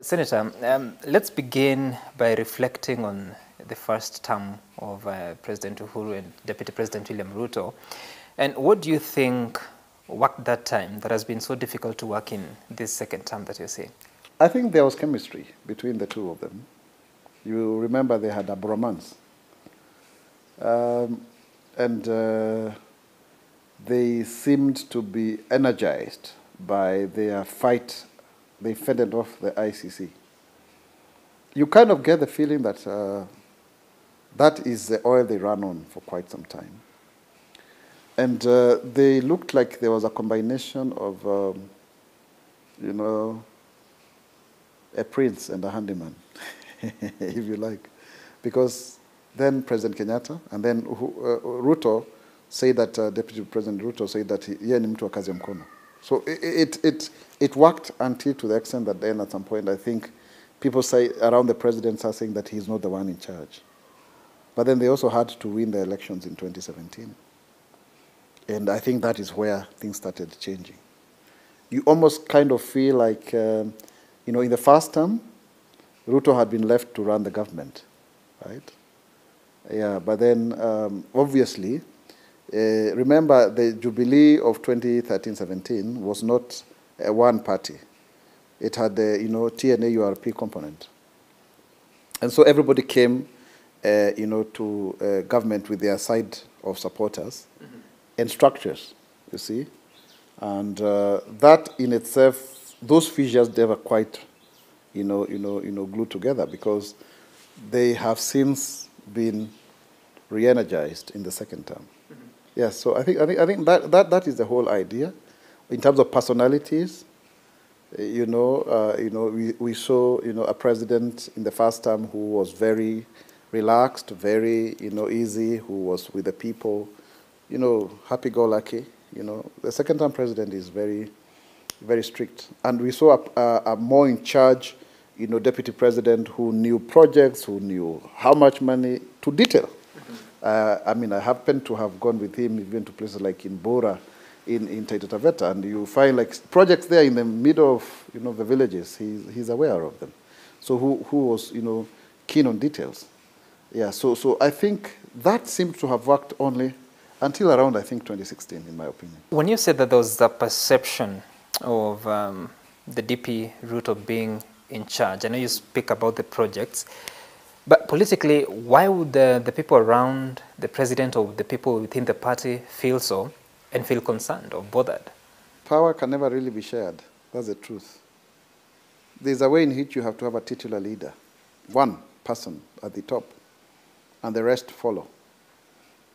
Senator, let's begin by reflecting on the first term of President Uhuru and Deputy President William Ruto. And what do you think worked that time that has been so difficult to work in this second term that you're saying? I think there was chemistry between the two of them. You remember they had a bromance. They seemed to be energized by their fight. They fended off the ICC. You kind of get the feeling that that is the oil they ran on for quite some time. And they looked like there was a combination of, a prince and a handyman, if you like. Because then President Kenyatta, and then Ruto said that, Deputy President Ruto said that yeye ni mtu wa kazi ya mkono. So it worked until to the extent that then at some point I think people say around the president are saying that he's not the one in charge. But then they also had to win the elections in 2017. And I think that is where things started changing. You almost kind of feel like, in the first term, Ruto had been left to run the government, right? Yeah, but then obviously, remember the Jubilee of 2013-17 was not a one party. It had the, TNA URP component. And so everybody came, to government with their side of supporters and structures, you see. And that in itself, those fissures, they were quite, glued together because they have since been re-energized in the second term. Yes, so I think that is the whole idea. In terms of personalities, we saw, a president in the first term who was very relaxed, very, easy, who was with the people, happy-go-lucky. The second-term president is very, very strict. And we saw a more in charge, deputy president who knew projects, who knew how much money to detail. I happened to have gone with him even to places like in Mwaura, in Taita Taveta, and you find like projects there in the middle of, the villages. He's aware of them. So who was, keen on details. Yeah, so I think that seemed to have worked only until around, I think, 2016, in my opinion. When you said that there was a perception of the DP Ruto being in charge, I know you speak about the projects, but politically, why would the people around the president or the people within the party feel so and feel concerned or bothered? Power can never really be shared. That's the truth. There's a way in which you have to have a titular leader, one person at the top, and the rest follow.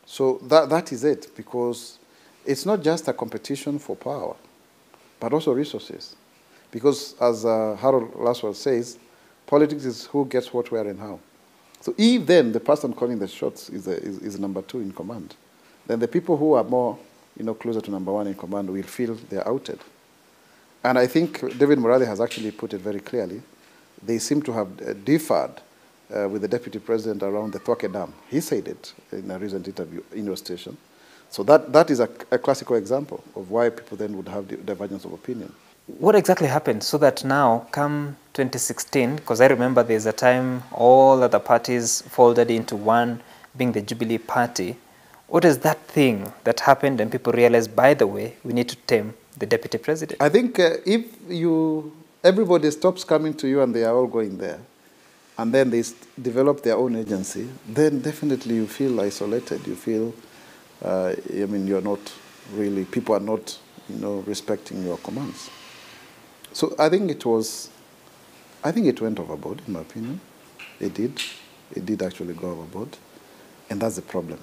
So that is it, because it's not just a competition for power, but also resources. Because as Harold Laswell says, politics is who gets what, where, and how. So if then the person calling the shots is number two in command, then the people who are more, closer to number one in command will feel they're outed. And I think David Mwaura has actually put it very clearly. They seem to have differed with the deputy president around the Thwake Dam. He said it in a recent interview in your station. So that is a classical example of why people then would have divergence of opinion. What exactly happened so that now, come 2016, because I remember there's a time all other parties folded into one, being the Jubilee Party. What is that thing that happened and people realized, by the way, we need to tame the deputy president? I think if everybody stops coming to you and they are all going there, and then they develop their own agency, then definitely you feel isolated. You feel, you're not really, people are not, respecting your commands. So I think it went overboard, in my opinion. It did actually go overboard. And that's the problem.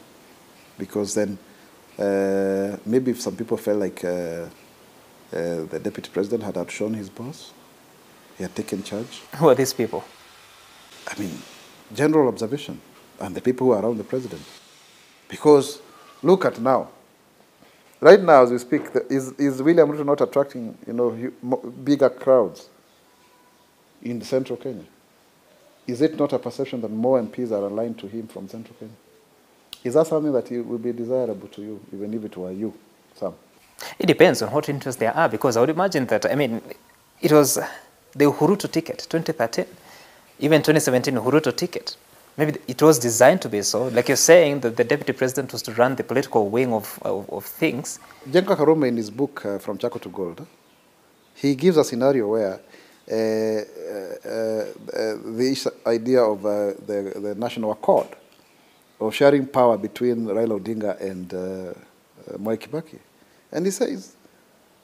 Because then maybe if some people felt like the deputy president had outshone his boss, he had taken charge. Who are these people? General observation, and the people who are around the president. Because look at now. Right now, as we speak, is William Ruto not attracting, bigger crowds in central Kenya? Is it not a perception that more MPs are aligned to him from central Kenya? Is that something that would be desirable to you, even if it were you, Sam? It depends on what interests there are, because I would imagine that, it was The UHURUTO ticket, 2013. Even 2017 UHURUTO ticket. Maybe it was designed to be so. Like you're saying, that the deputy president was to run the political wing of things. Jenka Karume, in his book, From Chaco to Gold, he gives a scenario where the idea of the national accord of sharing power between Raila Odinga and Mwai Kibaki. And he says,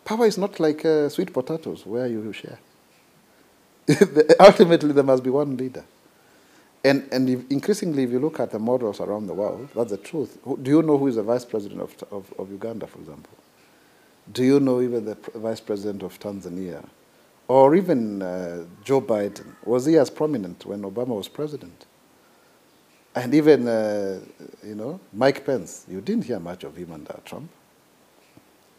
power is not like sweet potatoes where you share. Ultimately, there must be one leader. And increasingly, if you look at the models around the world, that's the truth. Do you know who is the vice president of Uganda, for example? Do you know even the vice president of Tanzania? Or even Joe Biden? Was he as prominent when Obama was president? And even, you know, Mike Pence, you didn't hear much of him under Trump.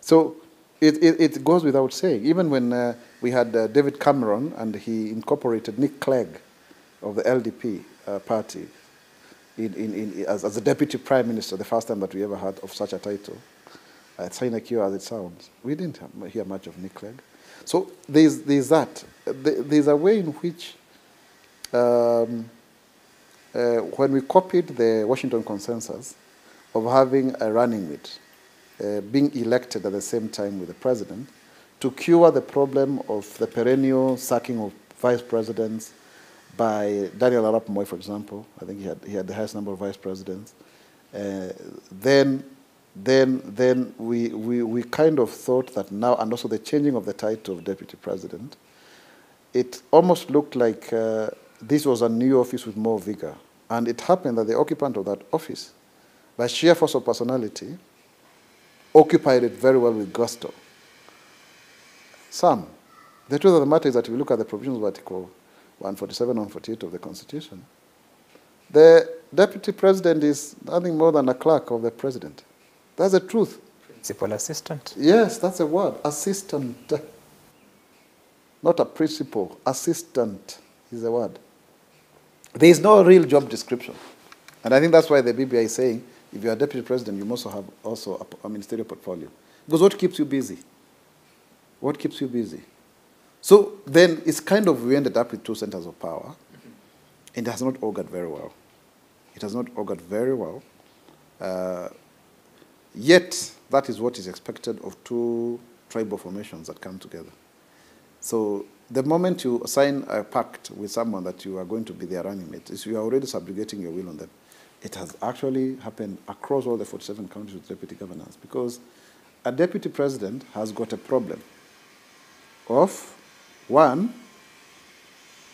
So it goes without saying. Even when we had David Cameron and he incorporated Nick Clegg of the LDP party as the deputy prime minister, the first time that we ever heard of such a title, sinecure as it sounds, we didn't hear much of Nick Clegg. So there's that. There's a way in which when we copied the Washington Consensus of having a running mate, being elected at the same time with the president, to cure the problem of the perennial sacking of vice presidents by Daniel Arap Moi, for example. I think he had the highest number of vice presidents. Then we kind of thought that now, and also the changing of the title of deputy president, it almost looked like this was a new office with more vigor. And it happened that the occupant of that office, by sheer force of personality, occupied it very well with gusto. Some. The truth of the matter is that if you look at the provisions of Article 147 and 148 of the Constitution, the deputy president is nothing more than a clerk of the president. That's the truth. Principal assistant. Yes, that's a word. Assistant. Not a principal. Assistant is the word. There is no real job description. And I think that's why the BBI is saying, if you are deputy president, you must have also a ministerial portfolio. Because what keeps you busy? What keeps you busy? So then it's kind of, we ended up with two centers of power, and it has not augured very well. It has not augured very well. Yet, that is what is expected of two tribal formations that come together. So the moment you sign a pact with someone that you are going to be their running mate, is you are already subjugating your will on them. It has actually happened across all the 47 counties with deputy governors, because a deputy president has got a problem of, one,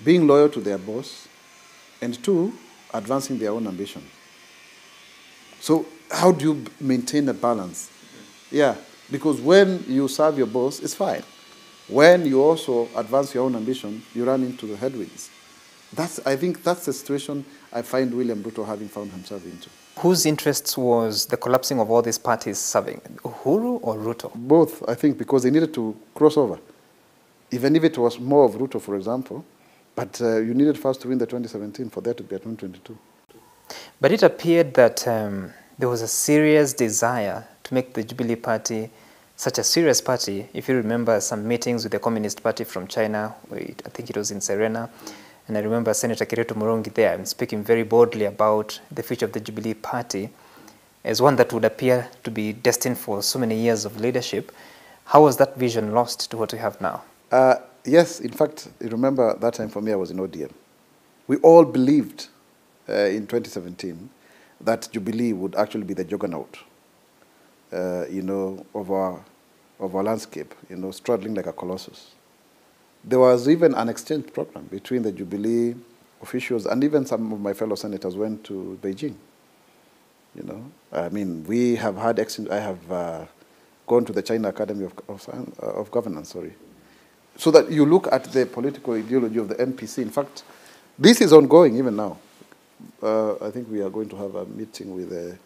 being loyal to their boss, and two, advancing their own ambition. So how do you maintain a balance? Yeah, because when you serve your boss, it's fine. When you also advance your own ambition, you run into the headwinds. I think that's the situation I find William Ruto having found himself into. Whose interests was the collapsing of all these parties serving? Uhuru or Ruto? Both, I think, because they needed to cross over. Even if it was more of Ruto, for example, but you needed first to win the 2017 for there to be a 2022. But it appeared that there was a serious desire to make the Jubilee Party such a serious party. If you remember some meetings with the Communist Party from China, I think it was in Serena, and I remember Senator Kiretu Murongi there speaking very boldly about the future of the Jubilee Party as one that would appear to be destined for so many years of leadership. How was that vision lost to what we have now? Yes, in fact, you remember that time for me I was in ODM. We all believed in 2017 that Jubilee would actually be the juggernaut, you know, of our landscape, you know, struggling like a colossus. There was even an exchange program between the Jubilee officials, and even some of my fellow senators went to Beijing. You know, I mean, we have had exchange. I have gone to the China Academy of Governance, sorry. So that you look at the political ideology of the NPC. In fact, this is ongoing even now. I think we are going to have a meeting with the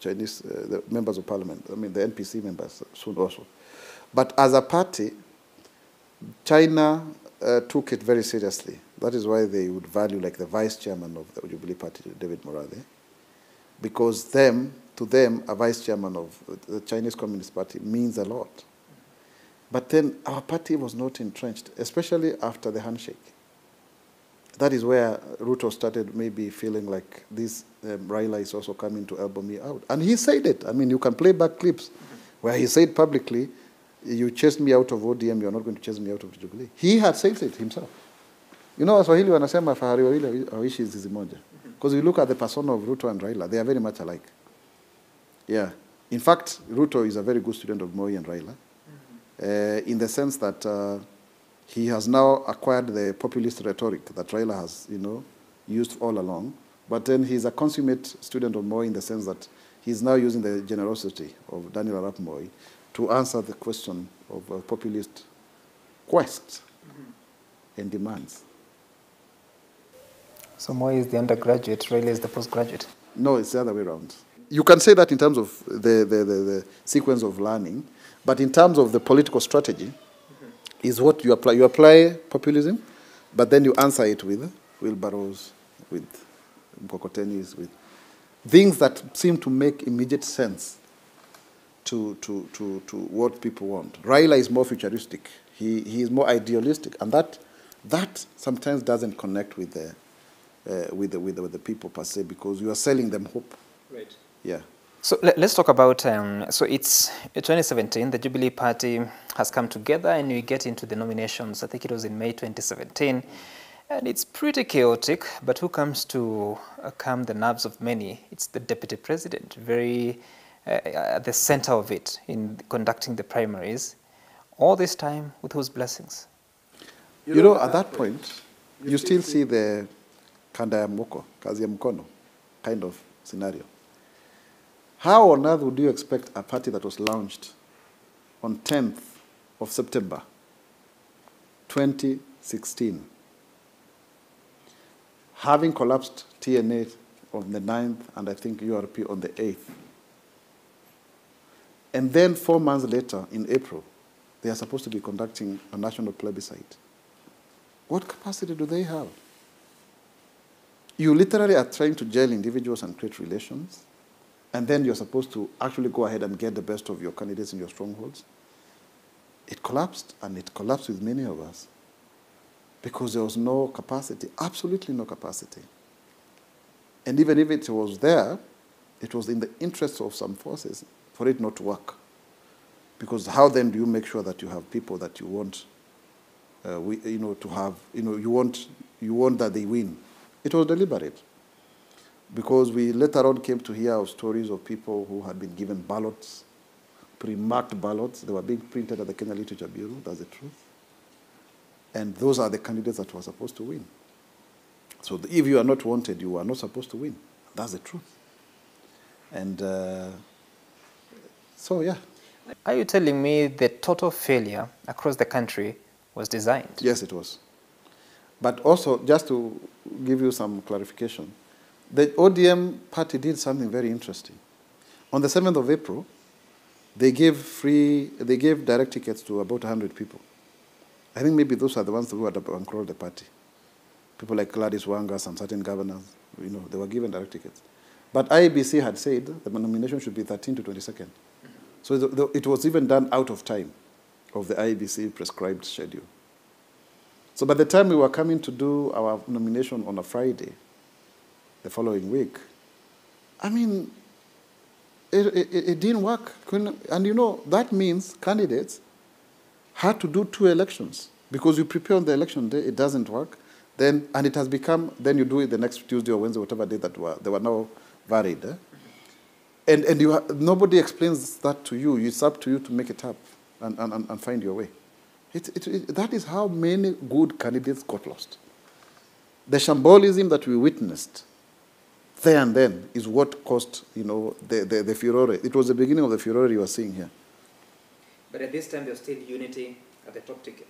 Chinese the members of parliament, I mean the NPC members soon also. But as a party, China took it very seriously. That is why they would value like the vice chairman of the Jubilee Party, David Mwaura, because to them, a vice chairman of the Chinese Communist Party means a lot. But then our party was not entrenched, especially after the handshake. That is where Ruto started maybe feeling like this Raila is also coming to elbow me out. And he said it. I mean, you can play back clips where he said publicly, you chased me out of ODM, you're not going to chase me out of Jubilee. He had said it himself. You know, Waswahili wanasema fahari wawili hawaishi zizi moja. Because you look at the persona of Ruto and Raila, they are very much alike. Yeah. In fact, Ruto is a very good student of Moi and Raila, in the sense that he has now acquired the populist rhetoric that Raila has, used all along. But then he's a consummate student of Moi in the sense that he's now using the generosity of Daniel Arap Moi to answer the question of populist quests and demands. So Moi is the undergraduate, Raila is the postgraduate. No, it's the other way around. You can say that in terms of the sequence of learning, but in terms of the political strategy, is what you apply. You apply populism, but then you answer it with wheelbarrows, with mkokotenis, with things that seem to make immediate sense to what people want. Raila is more futuristic. He is more idealistic, and that sometimes doesn't connect with the people per se, because you are selling them hope. Right. Yeah. So let's talk about, so it's 2017, the Jubilee Party has come together and we get into the nominations. I think it was in May 2017. And it's pretty chaotic, but who comes to calm the nerves of many? It's the deputy president, very at the center of it in conducting the primaries. All this time, with whose blessings? You know, at that point, you still see the kanda ya moko, kazi ya mkono kind of scenario. How on earth would you expect a party that was launched on 10th of September 2016, having collapsed TNA on the 9th and I think URP on the 8th, and then 4 months later, in April, they are supposed to be conducting a national plebiscite? What capacity do they have? You literally are trying to jail individuals and create relations, and then you're supposed to actually go ahead and get the best of your candidates in your strongholds. It collapsed, and it collapsed with many of us because there was no capacity, absolutely no capacity. And even if it was there, it was in the interest of some forces for it not to work. Because how then do you make sure that you have people that you want, to have, you want that they win? It was deliberate. Because we later on came to hear of stories of people who had been given ballots, pre-marked ballots. They were being printed at the Kenya Literature Bureau. That's the truth. And those are the candidates that were supposed to win. So if you are not wanted, you are not supposed to win. That's the truth. And so, yeah. Are you telling me the total failure across the country was designed? Yes, it was. But also, just to give you some clarification, the ODM party did something very interesting. On the 7th of April, they gave direct tickets to about 100 people. I think maybe those are the ones who had bankrolled the party. People like Gladys Wanga, some certain governors, they were given direct tickets. But IEBC had said the nomination should be 13 to 22nd. So it was even done out of time of the IEBC prescribed schedule. So by the time we were coming to do our nomination on a Friday, the following week, I mean, it didn't work. And that means candidates had to do 2 elections. Because you prepare on the election day, it doesn't work. And it has become, then you do it the next Tuesday or Wednesday, whatever day they were now varied. And nobody explains that to you. It's up to you to make it up and find your way. That is how many good candidates got lost. The shambolism that we witnessed there and then is what caused, the furore. It was the beginning of the furore you are seeing here. But at this time, there was still unity at the top ticket.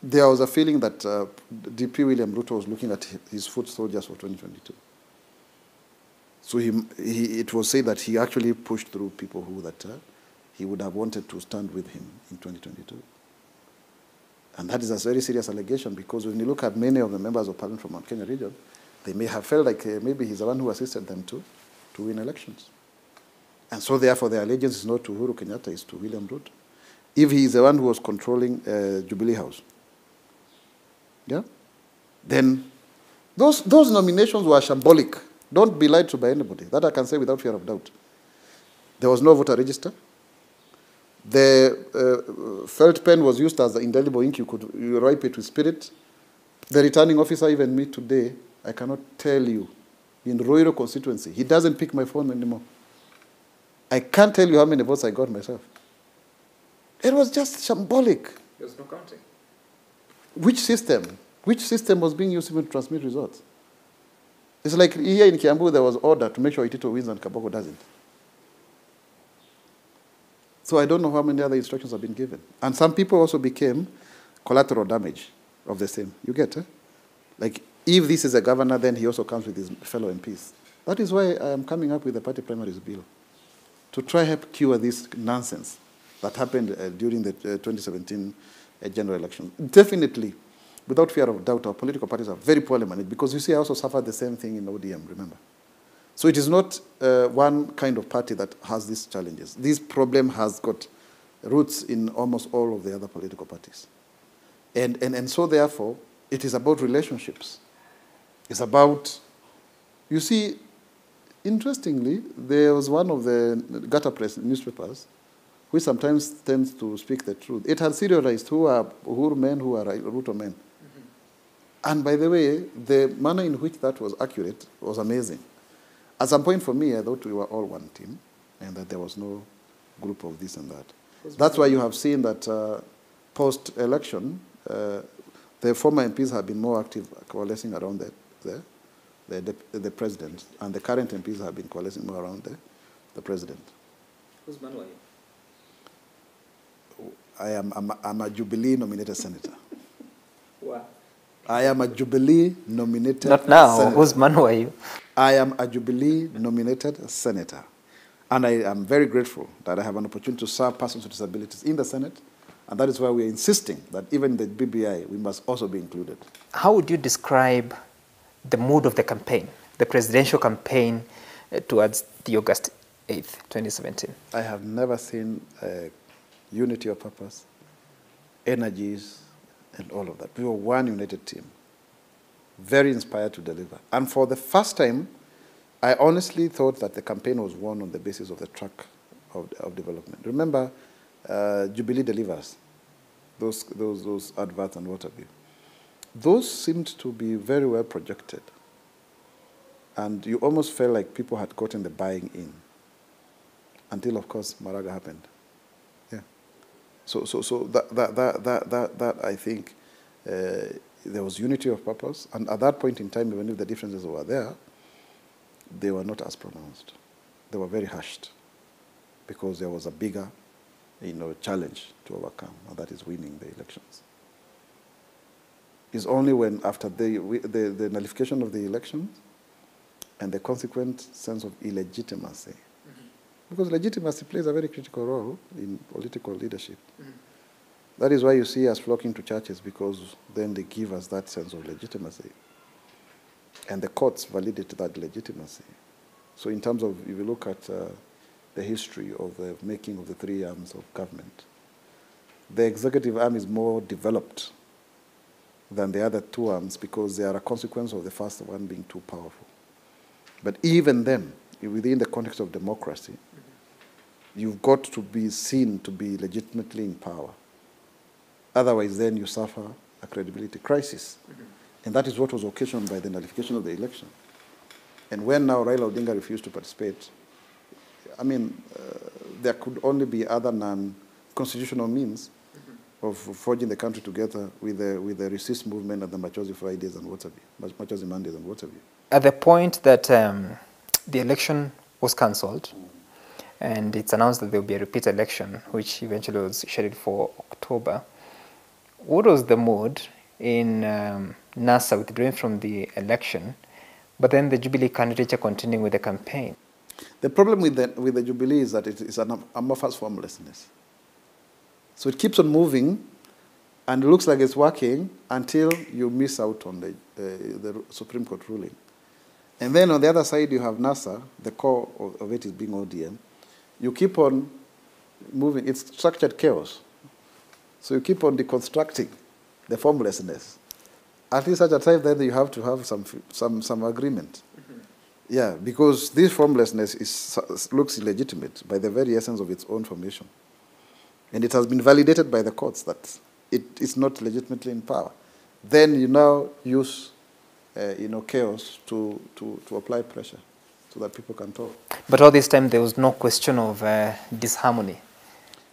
There was a feeling that DP William Ruto was looking at his foot soldiers for 2022. So it was said that he actually pushed through people who he would have wanted to stand with him in 2022. And that is a very serious allegation, because when you look at many of the members of parliament from Mount Kenya region, they may have felt like maybe he's the one who assisted them to win elections. And so therefore their allegiance is not to Uhuru Kenyatta, it's to William Ruto. if he is the one who was controlling Jubilee House. Yeah? Then those nominations were shambolic. Don't be lied to by anybody. That I can say without fear of doubt. There was no voter register. The felt pen was used as the indelible ink. You write it with spirit. The returning officer, even me today, I cannot tell you, in Ruiru constituency, he doesn't pick my phone anymore. I can't tell you how many votes I got myself. It was just shambolic. There was no counting. Which system? Which system was being used even to transmit results? It's like here in Kiambu, there was order to make sure Itito wins and Kaboko doesn't. So I don't know how many other instructions have been given. And some people also became collateral damage of the same. You get, eh? Like, if this is a governor, then he also comes with his fellow MPs. That is why I am coming up with the party primaries bill, to try help cure this nonsense that happened during the 2017 general election. Definitely, without fear of doubt, our political parties are very poorly managed, because you see, I also suffered the same thing in ODM, remember? So it is not one kind of party that has these challenges. This problem has got roots in almost all of the other political parties. And so therefore, it is about relationships. It's about, you see, interestingly, there was one of the gutter press newspapers which sometimes tends to speak the truth. It had serialized who are Uhuru men, who are Ruto men. Mm-hmm. And by the way, the manner in which that was accurate was amazing. At some point for me, I thought we were all one team and that there was no group of this and that. That's why you have seen that post-election, the former MPs have been more active coalescing around the president, and the current MPs have been coalescing more around the president. Who's Mwaura? I'm a Jubilee-nominated senator. Wow. I am a Jubilee-nominated Not now. senator. Who's Mwaura? I am a Jubilee-nominated senator. And I am very grateful that I have an opportunity to serve persons with disabilities in the Senate. And that is why we are insisting that even in the BBI, we must also be included. How would you describe the mood of the campaign, the presidential campaign towards the August 8th, 2017? I have never seen unity of purpose, energies, and all of that. We were one united team, very inspired to deliver. And for the first time, I honestly thought that the campaign was won on the basis of the track of development. Remember, Jubilee delivers, those adverts and what have you. Those seemed to be very well projected. And you almost felt like people had gotten the buying in. Until, of course, Maraga happened. Yeah. So that I think there was unity of purpose. And at that point in time, even if the differences were there, they were not as pronounced. They were very hushed because there was a bigger, challenge to overcome, and that is winning the elections. It's only when after the nullification of the elections and the consequent sense of illegitimacy, because legitimacy plays a very critical role in political leadership. That is why you see us flocking to churches, because then they give us that sense of legitimacy. And the courts validate that legitimacy. So in terms of, if you look at the history of the making of the three arms of government, the executive arm is more developed than the other two arms because they are a consequence of the first one being too powerful. But even then, within the context of democracy, you've got to be seen to be legitimately in power. Otherwise, then you suffer a credibility crisis. And that is what was occasioned by the nullification of the election. And when now Raila Odinga refused to participate, there could only be other non-constitutional means of forging the country together with the resist movement and the Machozi Fridays and what have you, Machozi Mondays and what have you. At the point that the election was cancelled, and it's announced that there will be a repeat election, which eventually was scheduled for October, what was the mood in NASA withdrawing from the election, but then the Jubilee candidature continuing with the campaign? The problem with the Jubilee is that it is an amorphous formlessness. So it keeps on moving, and it looks like it's working until you miss out on the Supreme Court ruling. And then on the other side, you have NASA, the core of it is being ODM. You keep on moving. It's structured chaos. So you keep on deconstructing the formlessness. At least at a time, then you have to have some agreement. Yeah, because this formlessness looks illegitimate by the very essence of its own formation. And it has been validated by the courts that it is not legitimately in power. Then you now use chaos to apply pressure so that people can talk. But all this time, there was no question of disharmony.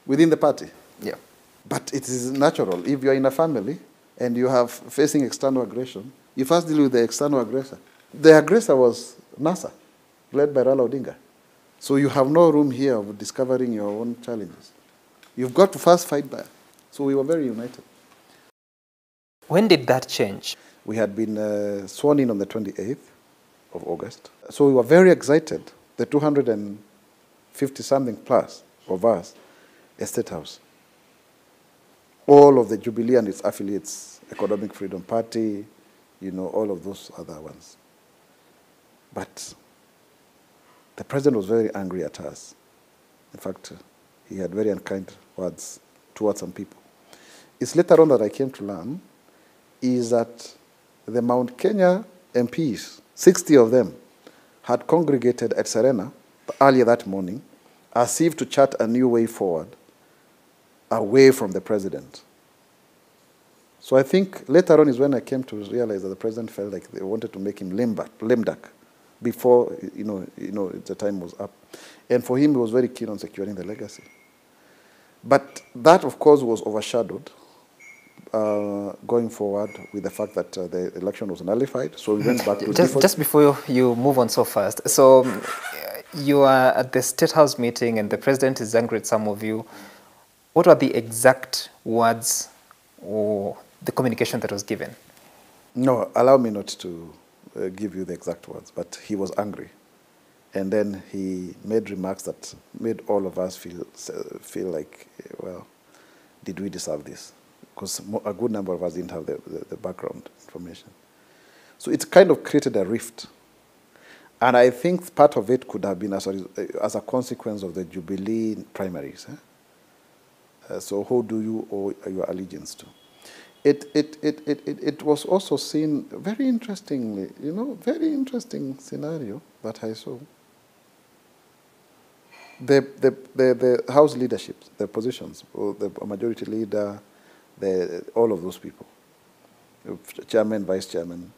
Within the party? Yeah. But it is natural. If you're in a family and you have facing external aggression, you first deal with the external aggressor. The aggressor was NASA, led by Raila Odinga. So you have no room here of discovering your own challenges. You've got to first fight back. So we were very united. When did that change? We had been sworn in on the 28th of August. So we were very excited, the 250-something plus of us, a State House. All of the Jubilee and its affiliates, Economic Freedom Party, all of those other ones. But the president was very angry at us. In fact, he had very unkind words towards some people. It's later on that I came to learn is that the Mount Kenya MPs, 60 of them, had congregated at Serena earlier that morning as if to chart a new way forward away from the president. So I think later on is when I came to realize that the president felt like they wanted to make him lame duck before the time was up. And for him, he was very keen on securing the legacy. But that, of course, was overshadowed going forward with the fact that the election was nullified. So we went back to just before you move on so fast. So you are at the State House meeting and the president is angry at some of you. What are the exact words or the communication that was given? No, allow me not to give you the exact words, but he was angry. And then he made remarks that made all of us feel like, well, did we deserve this? Because a good number of us didn't have the background information. So it kind of created a rift. And I think part of it could have been as a consequence of the Jubilee primaries. So who do you owe your allegiance to? It was also seen very interestingly, very interesting scenario that I saw. The House leadership, the positions, the majority leader, all of those people, chairman, vice chairman,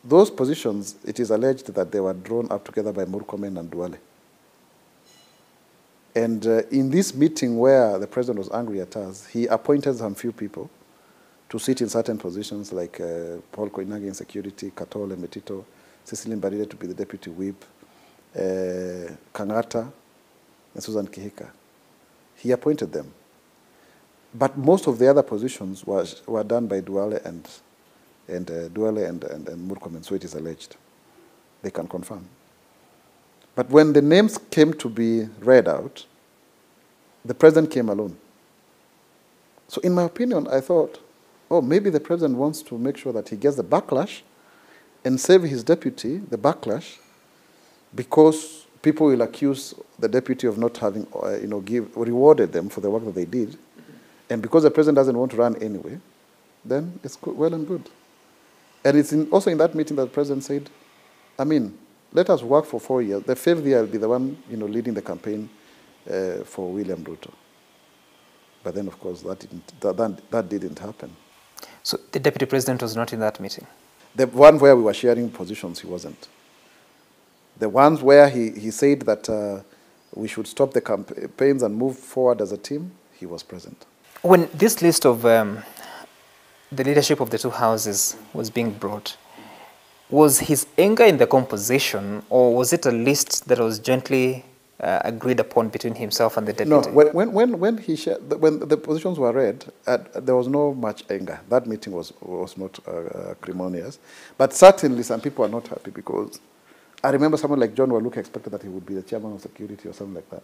those positions, it is alleged that they were drawn up together by Murkomen and Duale. And in this meeting where the president was angry at us, he appointed some few people to sit in certain positions like Paul Koinange in security, Katole Metito, Cecily Mbarire to be the deputy whip, Kangata, and Susan Kihika. He appointed them. But most of the other positions were done by Duale and Murkomen, so it is alleged. They can confirm. But when the names came to be read out, the president came alone. So in my opinion, I thought, oh, maybe the president wants to make sure that he gets the backlash and save his deputy the backlash, because people will accuse the deputy of not having, rewarded them for the work that they did. And because the president doesn't want to run anyway, then it's well and good. And it's also in that meeting that the president said, let us work for 4 years. The 5th year will be the one, leading the campaign for William Ruto. But then, of course, that didn't happen. So the deputy president was not in that meeting? The one where we were sharing positions, he wasn't. The ones where he said that we should stop the campaigns and move forward as a team, he was present. When this list of the leadership of the two houses was being brought, was his anger in the composition, or was it a list that was jointly agreed upon between himself and the deputy? No, when the positions were read, there was no much anger. That meeting was not acrimonious. But certainly some people are not happy, because I remember someone like John Waluke expected that he would be the chairman of security or something like that.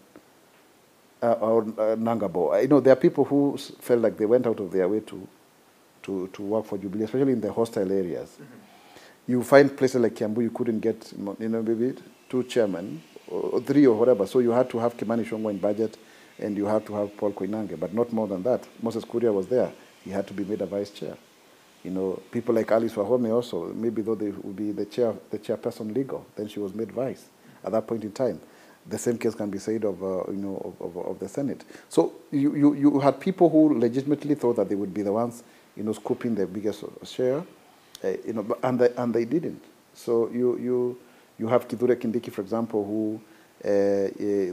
Or Nangabo. There are people who felt like they went out of their way to work for Jubilee, especially in the hostile areas. Mm-hmm. You find places like Kiambu, you couldn't get, maybe 2 chairmen, or 3 or whatever. So you had to have Kimani Shongwa in budget, and you have to have Paul Koinange, but not more than that. Moses Kuria was there. He had to be made a vice chair. You know, people like Alice Wahome also, maybe though they would be the chairperson legal, then she was made vice at that point in time. The same case can be said of, of the Senate. So you had people who legitimately thought that they would be the ones, scooping the biggest share, and they didn't. So you have Kithure Kindiki, for example, who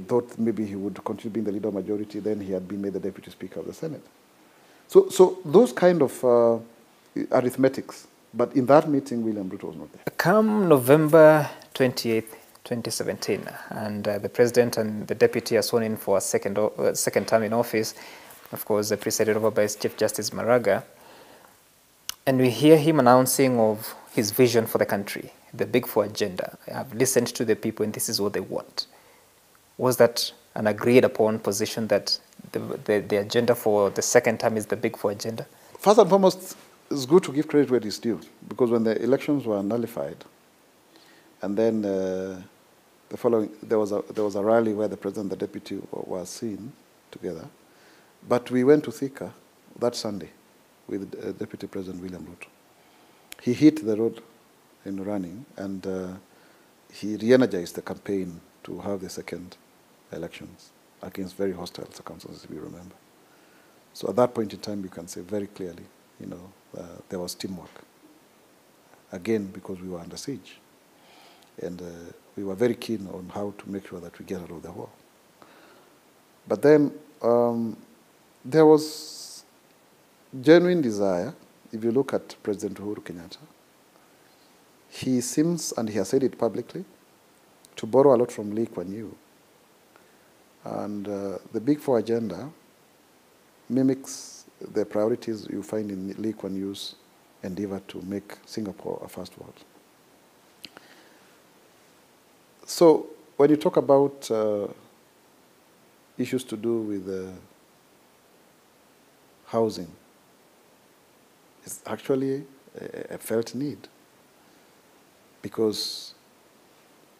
thought maybe he would continue being the leader of majority. Then he had been made the deputy speaker of the Senate. So those kind of arithmetics. But in that meeting, William Ruto was not there. Come November 28th, 2017, and the president and the deputy are sworn in for a second term in office. Of course, presided over by Chief Justice Maraga. And we hear him announcing of his vision for the country, the Big Four agenda. I have listened to the people and this is what they want. Was that an agreed upon position that the agenda for the second term is the Big Four agenda? First and foremost, it's good to give credit where it is due, because when the elections were nullified, and then the following, there was a rally where the president and the deputy were seen together, but we went to Thika that Sunday with Deputy President William Ruto. He hit the road in running, and he re-energized the campaign to have the second elections against very hostile circumstances, if you remember. So at that point in time, you can say very clearly, there was teamwork. Again, because we were under siege. And we were very keen on how to make sure that we get out of the war. But then there was genuine desire. If you look at President Uhuru Kenyatta, he seems, and he has said it publicly, to borrow a lot from Lee Kuan Yew. And the Big Four agenda mimics the priorities you find in Lee Kuan Yew's endeavor to make Singapore a first world. So when you talk about issues to do with housing, it's actually a felt need, because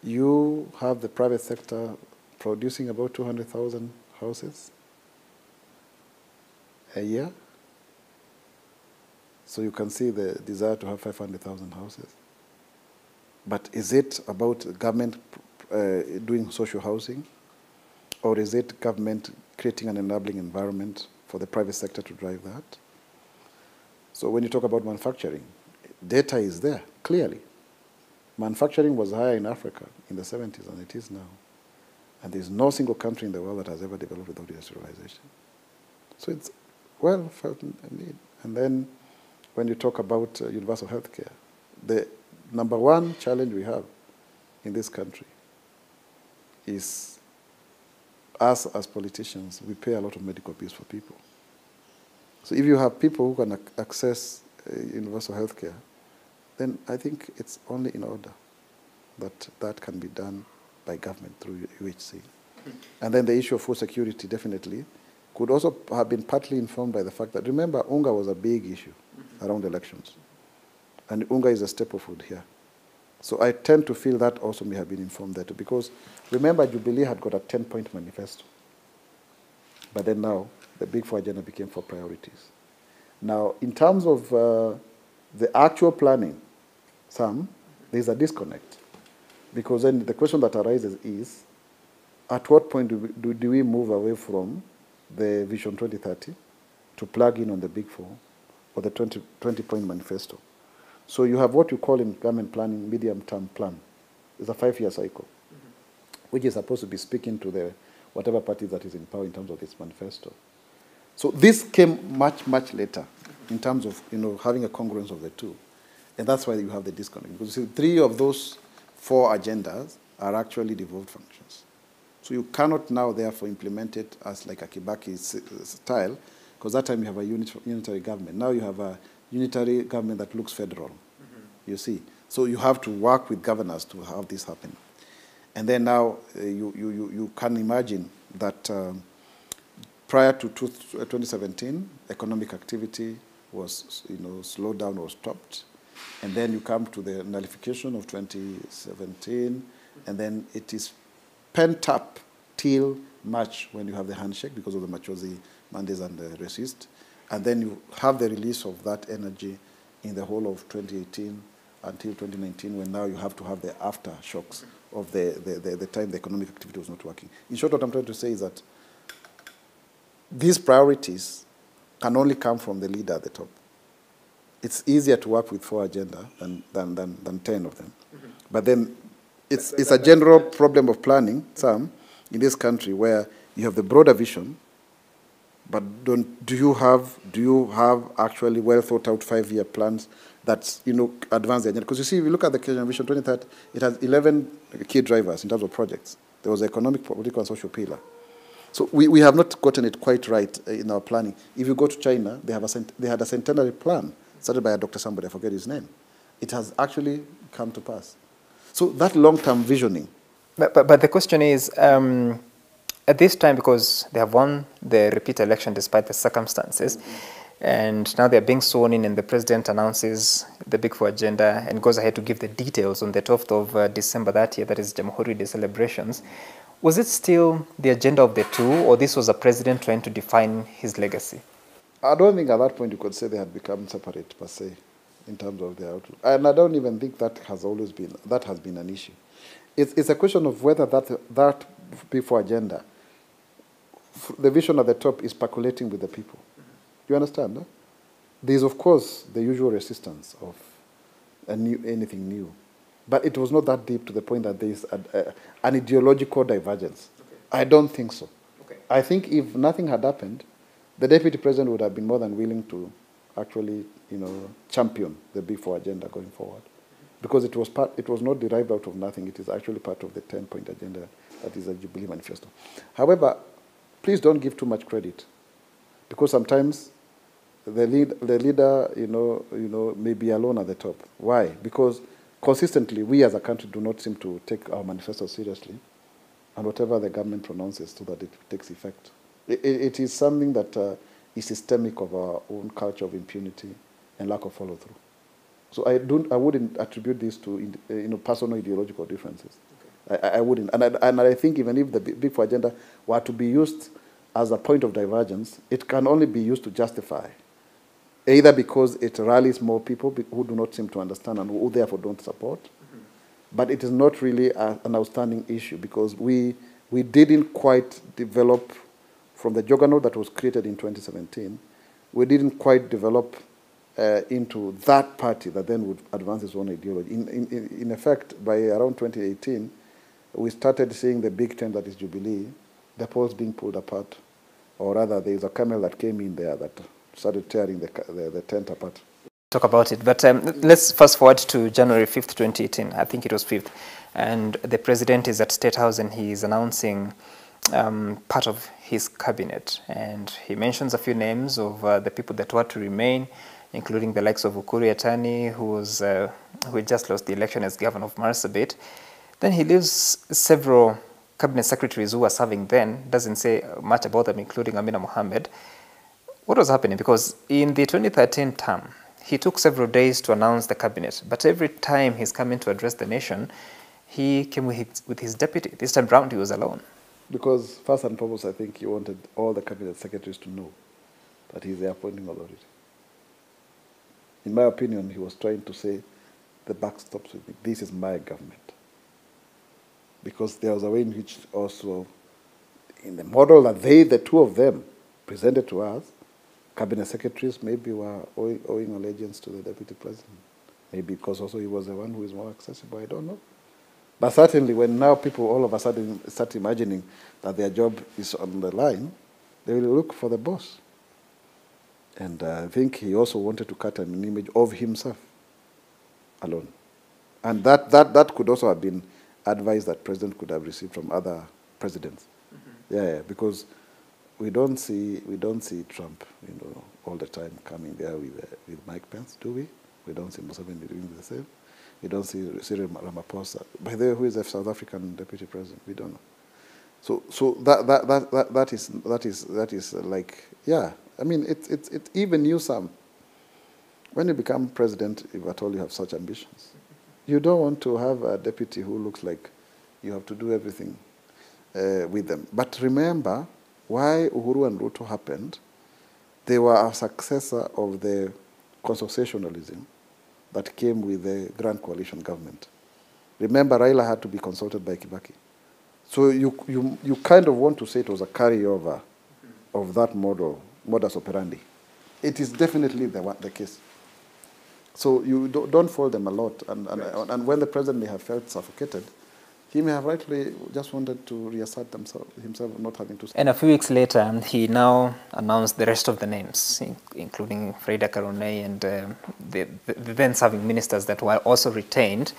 you have the private sector producing about 200,000 houses a year. So you can see the desire to have 500,000 houses. But is it about government doing social housing, or is it government creating an enabling environment for the private sector to drive that? So when you talk about manufacturing, data is there, clearly. Manufacturing was higher in Africa in the 70s than it is now. And there's no single country in the world that has ever developed without industrialization. So it's well felt need. And then when you talk about universal health care, the number one challenge we have in this country is us as politicians, we pay a lot of medical bills for people. So if you have people who can access universal health care, then I think it's only in order that that can be done by government through UHC. And then the issue of food security definitely could also have been partly informed by the fact that, remember, unga was a big issue around elections. And unga is a staple food here. So I tend to feel that also may have been informed there too, because remember, Jubilee had got a 10-point manifesto. But then now, the Big Four agenda became 4 priorities. Now, in terms of the actual planning, there's a disconnect. Because then the question that arises is, at what point do we move away from the Vision 2030 to plug in on the Big Four or the 20-point manifesto? So you have what you call in government planning medium-term plan. It's a 5-year cycle, which is supposed to be speaking to the whatever party that is in power in terms of its manifesto. So this came much, much later in terms of having a congruence of the two. And that's why you have the disconnect. Because you see, 3 of those 4 agendas are actually devolved functions. So you cannot now, therefore, implement it as like a Kibaki style, because that time you have a unitary government. Now you have a unitary government that looks federal, you see. So you have to work with governors to have this happen. And then now you can imagine that prior to 2017, economic activity was slowed down or stopped. And then you come to the nullification of 2017, and then it is pent-up till March when you have the handshake because of the Machozi mandates and the resist. And then you have the release of that energy in the whole of 2018 until 2019, when now you have to have the aftershocks of the time the economic activity was not working. In short, what I'm trying to say is that these priorities can only come from the leader at the top. It's easier to work with 4 agenda than 10 of them. But then it's a general problem of planning, Sam, in this country where you have the broader vision, but do you have actually well thought out 5-year plans that advance the agenda? Because you see, if you look at the Kenya Vision 2030, it has 11 key drivers in terms of projects. There was economic, political, and social pillar. So we have not gotten it quite right in our planning. If you go to China, they had a centenary plan started by a Dr. Somebody, I forget his name. It has actually come to pass. So that long-term visioning. But the question is, at this time, because they have won the repeat election despite the circumstances, and now they're being sworn in and the president announces the Big Four agenda and goes ahead to give the details on the 12th of December that year, that is Jamhuri Day celebrations. Was it still the agenda of the two, or this was a president trying to define his legacy? I don't think at that point you could say they had become separate per se in terms of their outlook. And I don't even think that has been an issue. It's a question of whether that Big Four agenda, the vision at the top, is percolating with the people. Do you understand? Huh? There's, of course, the usual resistance of anything new. But it was not that deep to the point that there is an ideological divergence. Okay. I don't think so. Okay. I think if nothing had happened, the deputy president would have been more than willing to actually, champion the Big Four agenda going forward. Because it was not derived out of nothing. It is actually part of the 10-point agenda that is a Jubilee manifesto. However, please don't give too much credit, because sometimes the leader, may be alone at the top. Why? Because consistently, we as a country do not seem to take our manifesto seriously, and whatever the government pronounces, so that it takes effect. It is something that is systemic of our own culture of impunity and lack of follow-through. So I wouldn't attribute this to personal ideological differences. Okay. I wouldn't, and I think even if the Big Four agenda were to be used as a point of divergence, it can only be used to justify, either because it rallies more people who do not seem to understand and who therefore don't support, but it is not really an outstanding issue, because we didn't quite develop from the juggernaut that was created in 2017. We didn't quite develop into that party that then would advance its own ideology. In effect, by around 2018, we started seeing the big tent that is Jubilee, the poles being pulled apart, or rather there is a camel that came in there that started tearing the tent apart. Talk about it, but let's fast forward to January 5th, 2018. I think it was 5th, and the president is at State House and he is announcing part of his cabinet, and he mentions a few names of the people that were to remain, including the likes of Ukuru Yatani, who had just lost the election as governor of Marsabit. Then he leaves several cabinet secretaries who were serving then, doesn't say much about them, including Amina Mohammed. What was happening? Because in the 2013 term, he took several days to announce the cabinet, but every time he's coming to address the nation, he came with his deputy. This time round, he was alone. Because first and foremost, I think he wanted all the cabinet secretaries to know that he's the appointing authority. In my opinion, he was trying to say, the buck stops with me. This is my government. Because there was a way in which also, in the model that the two of them, presented to us, cabinet secretaries maybe were owing allegiance to the deputy president. Maybe because also he was the one who is more accessible, I don't know. But certainly when now people all of a sudden start imagining that their job is on the line, they will look for the boss. And I think he also wanted to cut an image of himself alone. And that could also have been advice that president could have received from other presidents. Mm-hmm. Yeah, because we don't see Trump, all the time coming there with Mike Pence, do we? We don't see Museveni doing the same. We don't see Cyril Ramaphosa. By the way, who is the South African deputy president? We don't know. So that is like, yeah. I mean, it even you, Sam. When you become president, if at all you have such ambitions, you don't want to have a deputy who looks like you have to do everything. with them. But remember, why Uhuru and Ruto happened, they were a successor of the consociationalism that came with the Grand Coalition government. Remember, Raila had to be consulted by Kibaki. So you kind of want to say it was a carryover of that modus operandi. It is definitely the case. So you don't fault them a lot. And when the president may have felt suffocated, he may have rightly just wanted to reassert himself not having to... And a few weeks later, he now announced the rest of the names, including Freda Karonei and the then serving ministers that were also retained.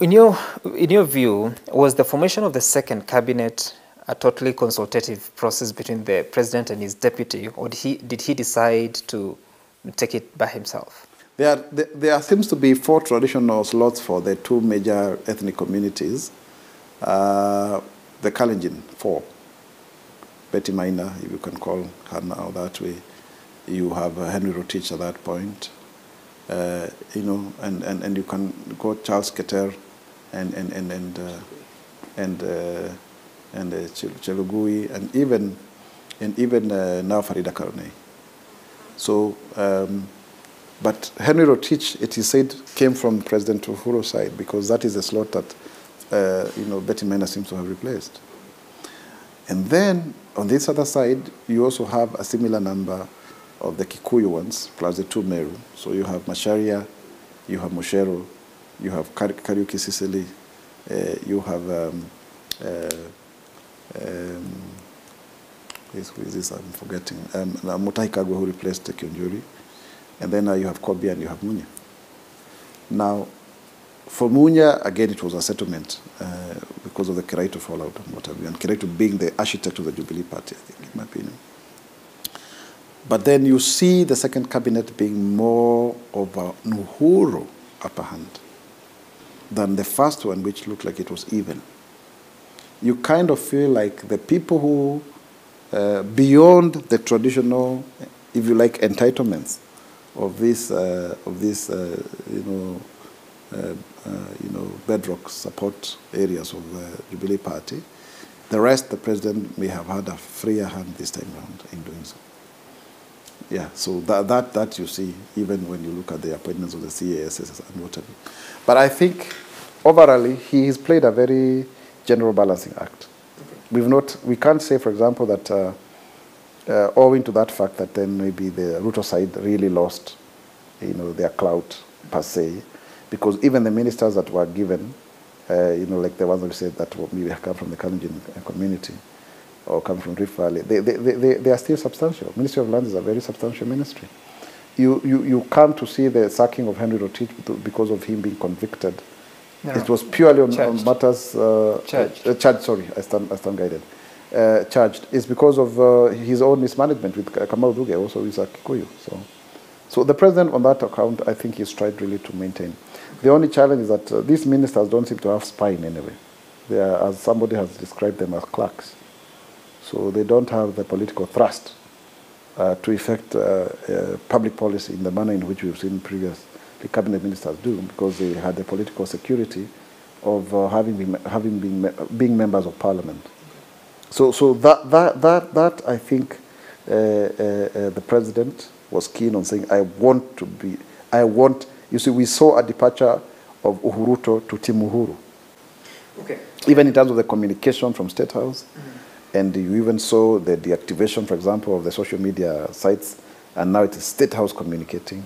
In your view, was the formation of the second cabinet a totally consultative process between the president and his deputy, or did he decide to take it by himself? There seems to be 4 traditional slots for the 2 major ethnic communities. The Kalenjin, 4. Betty Maina, if you can call her now that way. You have Henry Rotich at that point. You know, and you can go Charles Keter and Chelugui and even now Farida Karonei. So. But Henry Rotich, it is said, came from President Uhuru's side because that is the slot that you know, Betty Maina seems to have replaced. And then on this other side, you also have a similar number of the Kikuyu ones plus the 2 Meru. So you have Macharia, you have Moshero, you have Kariuki Sicily, you have who is this? I'm forgetting. Mutahi Kagwe, who replaced Kionjuri. And then you have Kobi and you have Munya. Now, for Munya, again, it was a settlement because of the Kiraito fallout and what have you, and Kiraito being the architect of the Jubilee Party, I think, in my opinion. But then you see the second cabinet being more of a Uhuru upper hand than the first one, which looked like it was even. You kind of feel like the people who, beyond the traditional, if you like, entitlements, of this bedrock support areas of the Jubilee Party. The rest, the president may have had a freer hand this time around in doing so. Yeah, so that you see even when you look at the appointments of the CASs and whatever. But I think overall he has played a very general balancing act. Okay. We can't say, for example, that. Owing to that fact that then maybe the Ruto side really lost, you know, their clout per se, because even the ministers that were given, you know, like the ones that we said that maybe come from the Kalenjin community or come from Rift Valley, they are still substantial. Ministry of Lands is a very substantial ministry. You come to see the sacking of Henry Rotich because of him being convicted. No, it was purely on matters charged. Sorry, I stand guided. Charged is because of his own mismanagement with Kamau Duge, also with Kikuyu. So the president, on that account, I think he's tried really to maintain. The only challenge is that these ministers don't seem to have spine anyway. They are, as somebody has described them, as clerks. So they don't have the political thrust to effect public policy in the manner in which we've seen previous cabinet ministers do, because they had the political security of being members of parliament. So that I think the president was keen on saying, you see, we saw a departure of UHURUTO to Team Uhuru. Okay. Even in terms of the communication from State House, and you even saw the deactivation, for example, of the social media sites, and now it is State House communicating.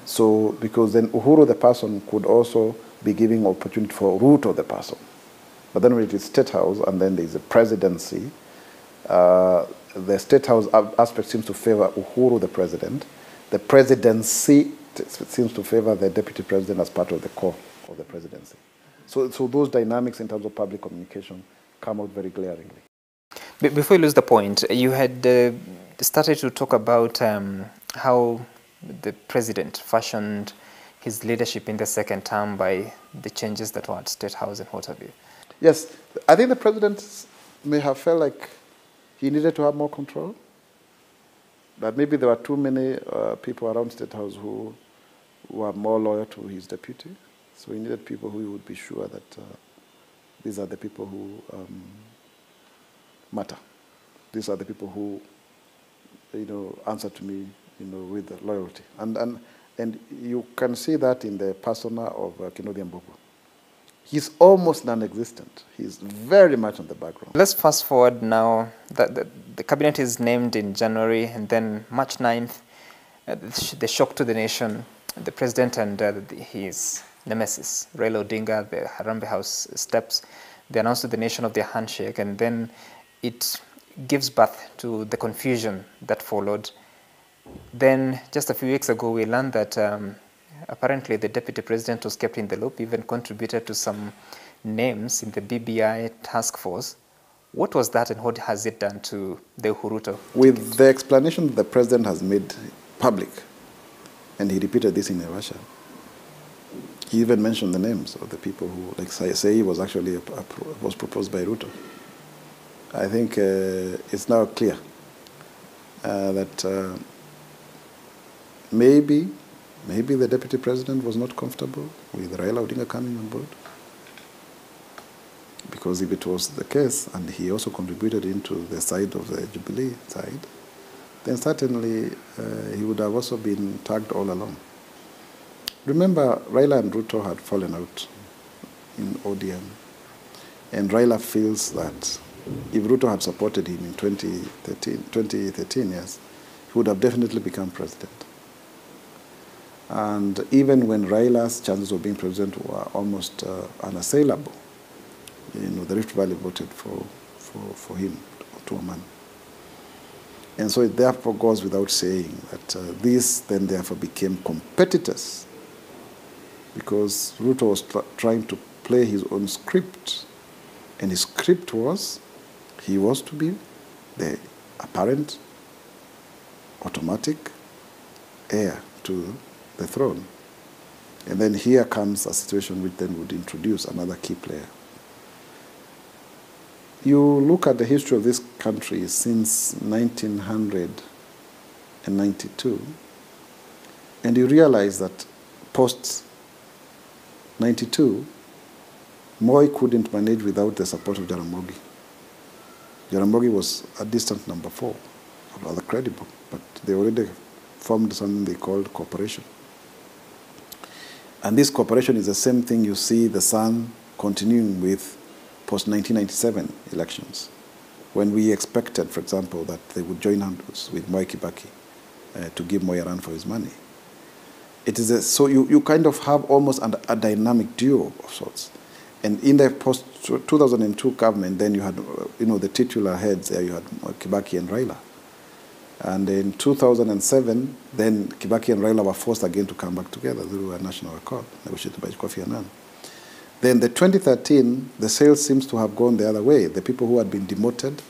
So, because then Uhuru the person could also be giving opportunity for Ruto the person. But then when it is State House and then there is a presidency, the State House aspect seems to favor Uhuru the president. The presidency seems to favor the deputy president as part of the core of the presidency. So those dynamics in terms of public communication come out very glaringly. Before you lose the point, you had started to talk about how the president fashioned his leadership in the second term by the changes that were at State House and what have you. Yes, I think the president may have felt like he needed to have more control. That maybe there were too many people around State House who were more loyal to his deputy. So he needed people who would be sure that These are the people who matter. These are the people who, answer to me, with loyalty. And you can see that in the persona of Kinodi Mbogo. He's almost non-existent. He's very much on the background. Let's fast forward now. The cabinet is named in January, and then March 9th, the shock to the nation, the president and his nemesis, Raila Odinga, the Harambee House steps. They announced to the nation of their handshake, and then it gives birth to the confusion that followed. Then, just a few weeks ago, we learned that apparently the deputy president was kept in the loop, even contributed to some names in the BBI task force. What was that, and what has it done to the UHURUTO? With the explanation the president has made public, and he repeated this in Russia, he even mentioned the names of the people who, like say, was actually was proposed by Ruto. I think it's now clear that maybe the deputy president was not comfortable with Raila Odinga coming on board. Because if it was the case, and he also contributed into the side of the Jubilee side, then certainly he would have also been tagged all along. Remember, Raila and Ruto had fallen out in ODM. And Raila feels that if Ruto had supported him in 2013, yes, he would have definitely become president. And even when Raila's chances of being president were almost unassailable, the Rift Valley voted for him, to a man. And so it therefore goes without saying that these then therefore became competitors, because Ruto was trying to play his own script. And his script was, he was to be the apparent, automatic heir to the throne. And then here comes a situation which then would introduce another key player. You look at the history of this country since 1992, and you realize that post-92, Moi couldn't manage without the support of Jaramogi. Jaramogi was a distant number 4, rather credible, but they already formed something they called cooperation. And this cooperation is the same thing you see the Sun continuing with post-1997 elections, when we expected, for example, that they would join hands with Mwai Kibaki to give Moi a run for his money. It is so you kind of have almost a dynamic duo of sorts. And in the post-2002 government, then you had, the titular heads there, you had Kibaki and Raila. And in 2007, then Kibaki and Raila were forced again to come back together through a national accord negotiated by Kofi Annan. Then the 2013, the sales seems to have gone the other way. The people who had been demoted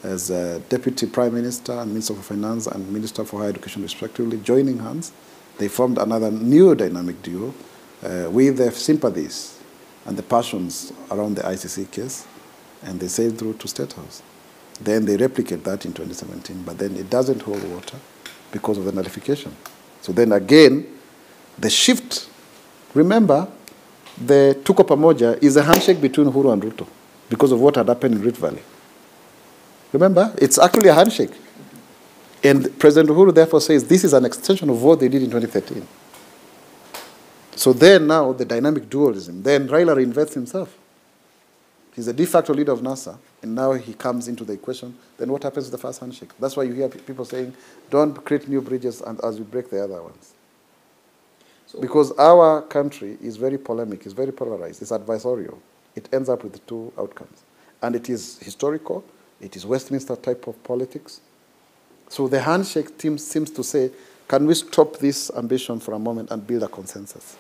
as Deputy Prime Minister and Minister for Finance and Minister for Higher Education respectively, joining hands, they formed another new dynamic duo with the sympathies and the passions around the ICC case, and they sailed through to State House. Then they replicate that in 2017, but then it doesn't hold water because of the nullification. So then again, the shift, remember, the Tuko Pamoja is a handshake between Uhuru and Ruto because of what had happened in Rift Valley. Remember, it's actually a handshake. And President Uhuru therefore says this is an extension of what they did in 2013. So then now the dynamic dualism, then Raila reinvents himself. He's the de facto leader of NASA, and now he comes into the equation. Then what happens to the first handshake? That's why you hear people saying, don't create new bridges as we break the other ones. So because our country is very polemic, it's very polarized, it's adversarial. It ends up with two outcomes. And it is historical, it is Westminster type of politics. So the handshake team seems to say, can we stop this ambition for a moment and build a consensus?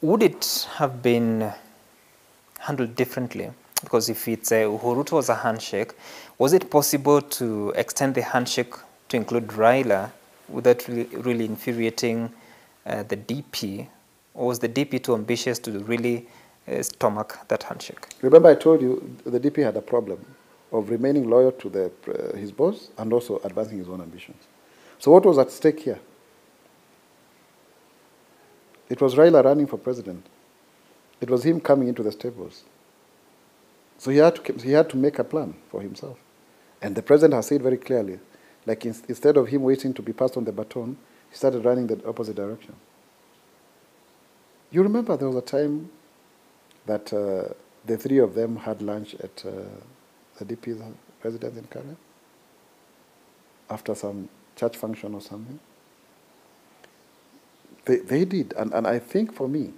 Would it have been handled differently? Because if it's a UHURUTO was a handshake, was it possible to extend the handshake to include Raila without really infuriating the DP? Or was the DP too ambitious to really stomach that handshake? Remember I told you the DP had a problem of remaining loyal to his boss and also advancing his own ambitions. So what was at stake here? It was Raila running for president. It was him coming into the stables. So he had to make a plan for himself. And the president has said very clearly, like instead of him waiting to be passed on the baton, he started running the opposite direction. You remember there was a time that the three of them had lunch at the DP's residence in Karen after some church function or something? They did. And I think for me,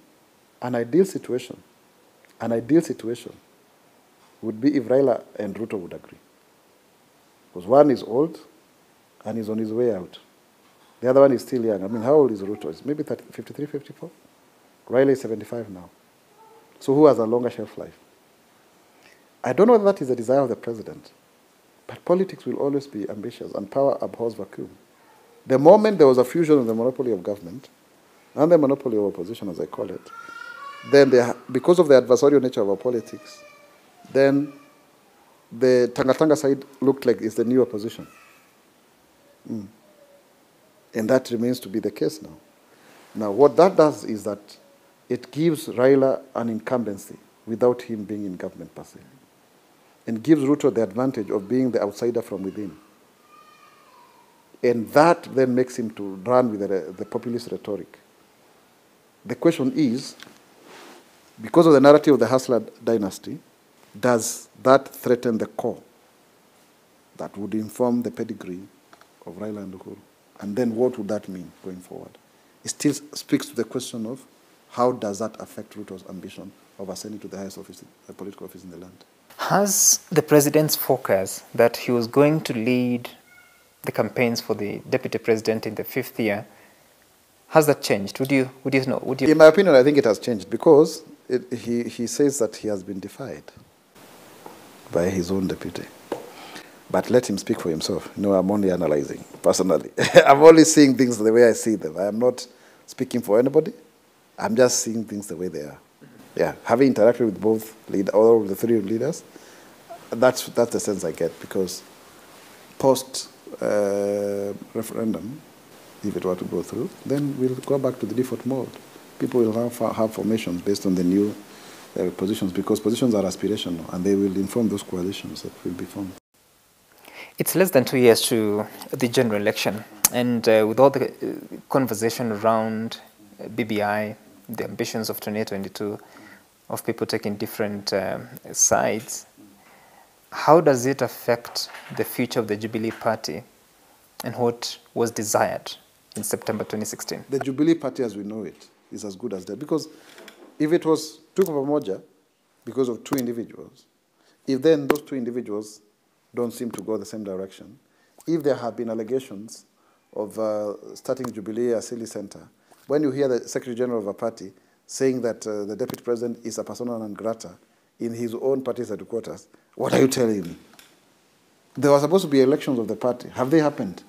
an ideal situation would be if Raila and Ruto would agree. Because one is old and is on his way out. The other one is still young. I mean, how old is Ruto? It's maybe 53, 54? Raila is 75 now. So who has a longer shelf life? I don't know whether that is the desire of the president, but politics will always be ambitious and power abhors vacuum. The moment there was a fusion of the monopoly of government and the monopoly of opposition, as I call it, then because of the adversarial nature of our politics, then the Tanga side looked like it's the new opposition. And that remains to be the case now. Now, what that does is that it gives Raila an incumbency without him being in government per se, and gives Ruto the advantage of being the outsider from within. And that then makes him to run with the populist rhetoric. The question is, because of the narrative of the Hustler dynasty, does that threaten the core that would inform the pedigree of Raila and Uhuru? And then what would that mean going forward? It still speaks to the question of how does that affect Ruto's ambition of ascending to the highest office, political office in the land? Has the president's focus that he was going to lead the campaigns for the deputy president in the 5th year, has that changed? Would you know? In my opinion, I think it has changed because he says that he has been defied by his own deputy. But let him speak for himself. You know, I'm only analyzing personally. I'm only seeing things the way I see them. I am not speaking for anybody. I'm just seeing things the way they are. Yeah, having interacted with all of the three leaders, that's the sense I get, because post referendum, if it were to go through, then we'll go back to the default mode. People will have formations based on the new positions, because positions are aspirational, and they will inform those coalitions that will be formed. It's less than 2 years to the general election, and with all the conversation around BBI, the ambitions of 2022, of people taking different sides, how does it affect the future of the Jubilee Party and what was desired in September 2016? The Jubilee Party as we know it is as good as dead, because if it was Tuko Pamoja because of two individuals, if then those two individuals don't seem to go the same direction, if there have been allegations of starting Jubilee Assembly Center, when you hear the Secretary General of a party saying that the Deputy President is a persona non grata in his own party's headquarters, what are you telling me? There were supposed to be elections of the party. Have they happened?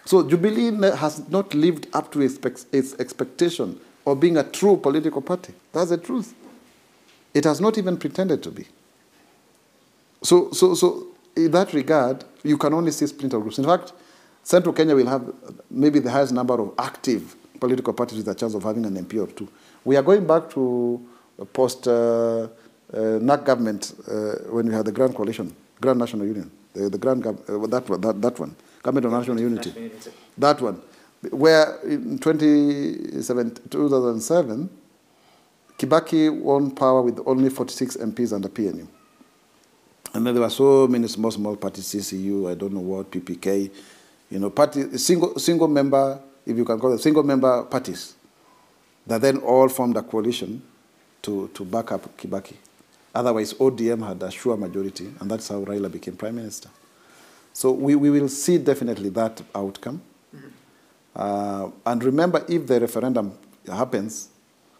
So Jubilee has not lived up to its expectation of being a true political party. That's the truth. It has not even pretended to be. So in that regard, you can only see splinter groups. In fact, Central Kenya will have maybe the highest number of active political parties with a chance of having an MP or two. We are going back to post-NAC government when we had the Grand Coalition, Grand National Union, that one, Government of National Unity. That one, where in 2007, Kibaki won power with only 46 MPs under PNU. And then there were so many small parties, CCU, I don't know what, PPK, you know, single member, if you can call it, single member parties that then all formed a coalition to back up Kibaki. Otherwise, ODM had a sure majority, and that's how Raila became prime minister. So we will see definitely that outcome. And remember, if the referendum happens,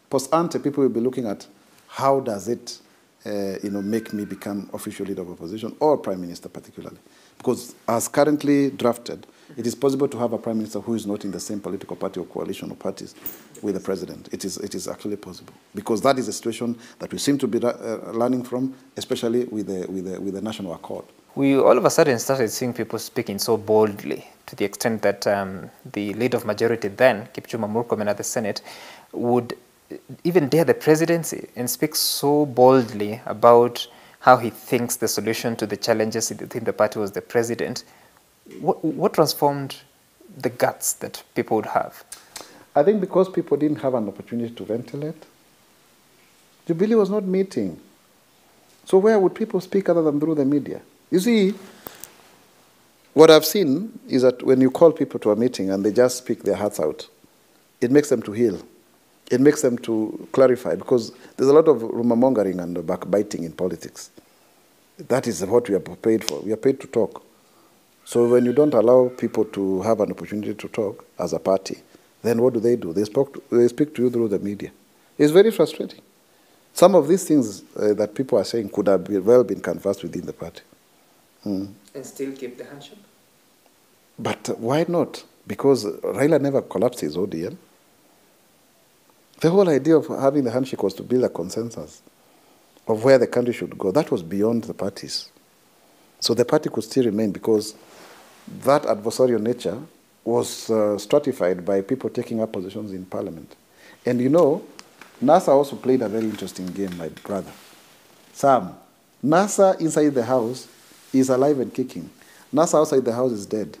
post ante, people will be looking at how does it make me become official leader of opposition or prime minister particularly. Because as currently drafted, it is possible to have a prime minister who is not in the same political party or coalition of parties with the president. It is actually possible, because that is a situation that we seem to be learning from, especially with the national accord. We all of a sudden started seeing people speaking so boldly, to the extent that the leader of majority then, Kipchumba Murkomen at the Senate, would even dare the presidency and speak so boldly about how he thinks the solution to the challenges within the party was the president. What transformed the guts that people would have? I think because people didn't have an opportunity to ventilate. Jubilee was not meeting. So where would people speak other than through the media? You see, what I've seen is that when you call people to a meeting and they just speak their hearts out, it makes them to heal. It makes them to clarify, because there's a lot of rumor mongering and backbiting in politics. That is what we are paid for. We are paid to talk. So when you don't allow people to have an opportunity to talk as a party, then what do? They speak to you through the media. It's very frustrating. Some of these things that people are saying could have well been canvassed within the party. And still keep the handshake? But why not? Because Raila never collapsed his ODM. The whole idea of having the handshake was to build a consensus of where the country should go. That was beyond the parties. So the party could still remain, because that adversarial nature was stratified by people taking up positions in parliament. And you know, NASA also played a very interesting game, my brother. Sam, NASA inside the house is alive and kicking. NASA outside the house is dead.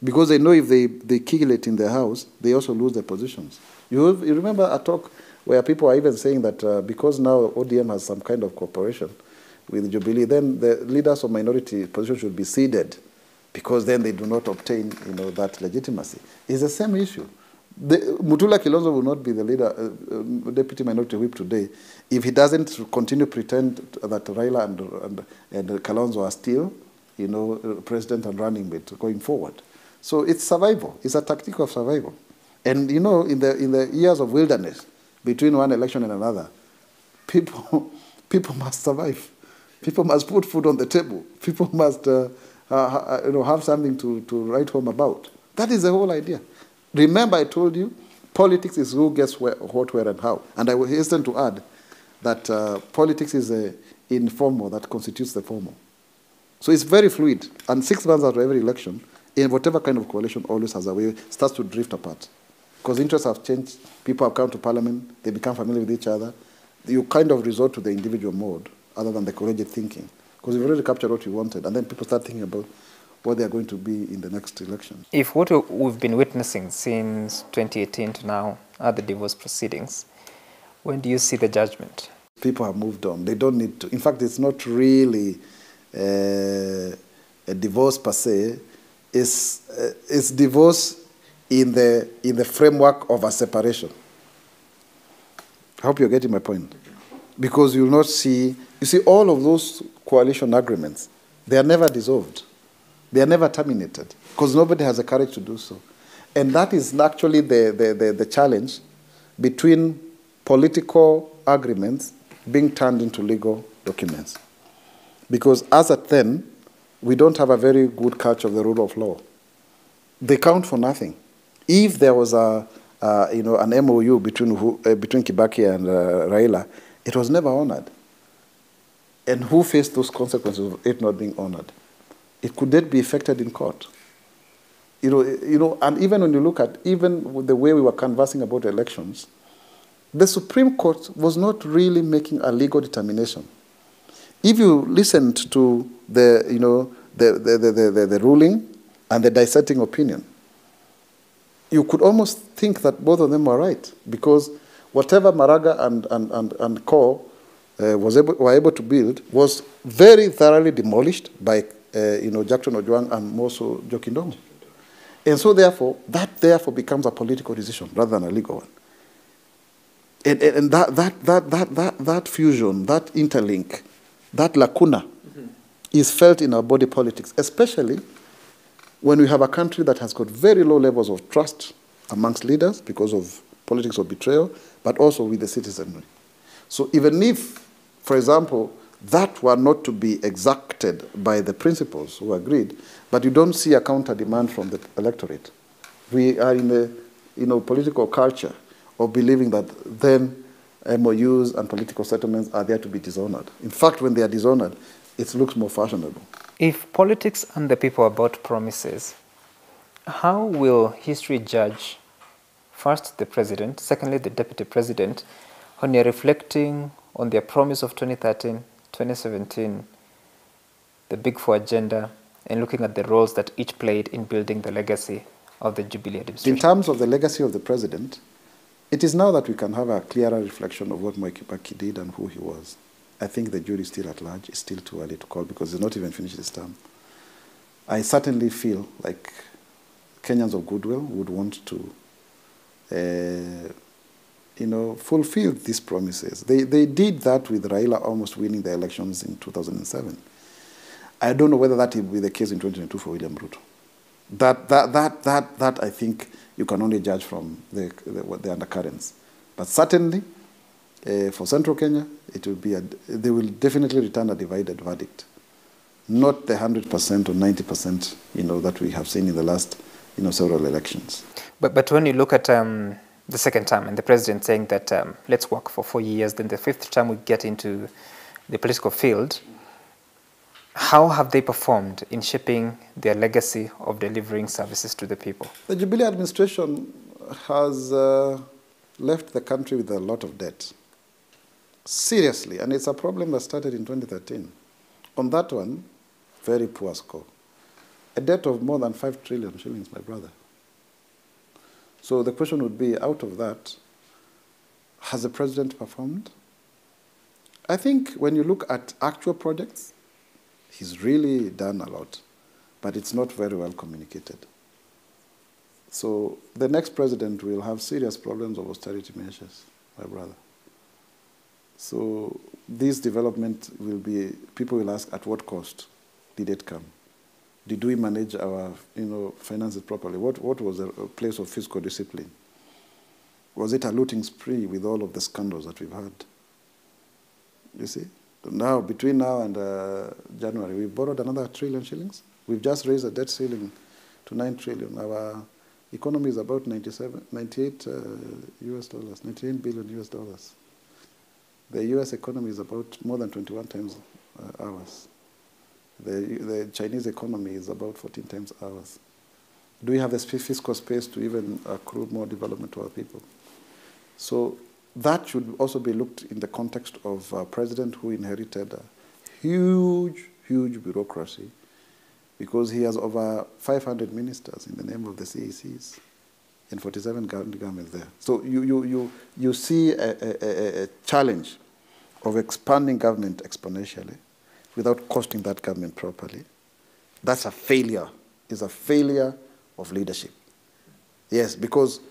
Because they know if they kill it in the house, they also lose their positions. You remember a talk where people are even saying that because now ODM has some kind of cooperation with Jubilee, then the leaders of minority positions should be ceded, because then they do not obtain, that legitimacy. It's the same issue. Mutula Kilonzo will not be the leader, deputy minority whip today, if he doesn't continue to pretend that Raila and Kalonzo are still, president and running mate going forward. So it's survival. It's a tactic of survival. And in the years of wilderness, between one election and another, people must survive. People must put food on the table. People must have something to write home about. That is the whole idea. Remember, I told you, politics is who gets what, where, and how. And I will hasten to add that politics is the informal that constitutes the formal. So it's very fluid. And 6 months after every election, in whatever kind of coalition always has a way, starts to drift apart. Because interests have changed. People have come to parliament. They become familiar with each other. You kind of resort to the individual mode other than the collegiate thinking. Because you've already captured what you wanted. And then people start thinking about what they are going to be in the next election. If what we've been witnessing since 2018 to now are the divorce proceedings, when do you see the judgment? People have moved on. They don't need to. In fact, it's not really a divorce per se. It's divorce in the framework of a separation. I hope you're getting my point. Because you'll not see, all of those coalition agreements, they are never dissolved. They are never terminated, because nobody has the courage to do so. And that is actually the challenge between political agreements being turned into legal documents. Because as at then, we don't have a very good culture of the rule of law. They count for nothing. If there was an MOU between Kibaki and Raila, it was never honored. And who faced those consequences of it not being honored? It could that be effected in court? And even when you look at even the way we were conversing about elections, the Supreme Court was not really making a legal determination. If you listened to the ruling and the dissenting opinion, you could almost think that both of them were right, because whatever Maraga and Co were able to build was very thoroughly demolished by Jackson Ojwang and Moso Jokindomo. And so that becomes a political decision rather than a legal one. And that fusion, that interlink, that lacuna is felt in our body politics, especially when we have a country that has got very low levels of trust amongst leaders because of politics of betrayal, but also with the citizenry. So even if, for example, that were not to be exacted by the principals who agreed, but you don't see a counter demand from the electorate. We are in the political culture of believing that then MOUs and political settlements are there to be dishonored. In fact, when they are dishonored, it looks more fashionable. If politics and the people are about promises, how will history judge First, the president. Secondly, the deputy president. When you're reflecting on their promise of 2013, 2017, the Big Four agenda, and looking at the roles that each played in building the legacy of the Jubilee administration. In terms of the legacy of the president, it is now that we can have a clearer reflection of what Mwai Kibaki did and who he was. I think the jury is still at large. It's still too early to call because he's not even finished his term. I certainly feel like Kenyans of goodwill would want to, fulfill these promises. They did that with Raila almost winning the elections in 2007. I don't know whether that will be the case in 2022 for William Ruto. That I think you can only judge from the undercurrents. But certainly, for Central Kenya, it will be they will definitely return a divided verdict, not the 100% or 90%, that we have seen in the last, several elections. But when you look at the second term and the president saying that let's work for 4 years, then the fifth term we get into the political field, how have they performed in shaping their legacy of delivering services to the people? The Jubilee administration has left the country with a lot of debt. Seriously, and it's a problem that started in 2013. On that one, very poor score. A debt of more than 5 trillion shillings, my brother. So the question would be, out of that, has the president performed? I think when you look at actual projects, he's really done a lot, but it's not very well communicated. So the next president will have serious problems of austerity measures, my brother. So this development will be, people will ask, at what cost did it come? Did we manage our finances properly? What was a place of fiscal discipline? Was it a looting spree with all of the scandals that we've had? You see? Now, between now and January, we borrowed another 1 trillion shillings. We've just raised the debt ceiling to 9 trillion. Our economy is about 98 billion US dollars. The US economy is about more than 21 times ours. The Chinese economy is about 14 times ours. Do we have the fiscal space to even accrue more development to our people? So that should also be looked in the context of a president who inherited a huge, huge bureaucracy because he has over 500 ministers in the name of the CECs and 47 governments there. So you see a challenge of expanding government exponentially without costing that government properly. That's a failure. It's a failure of leadership. Yes, because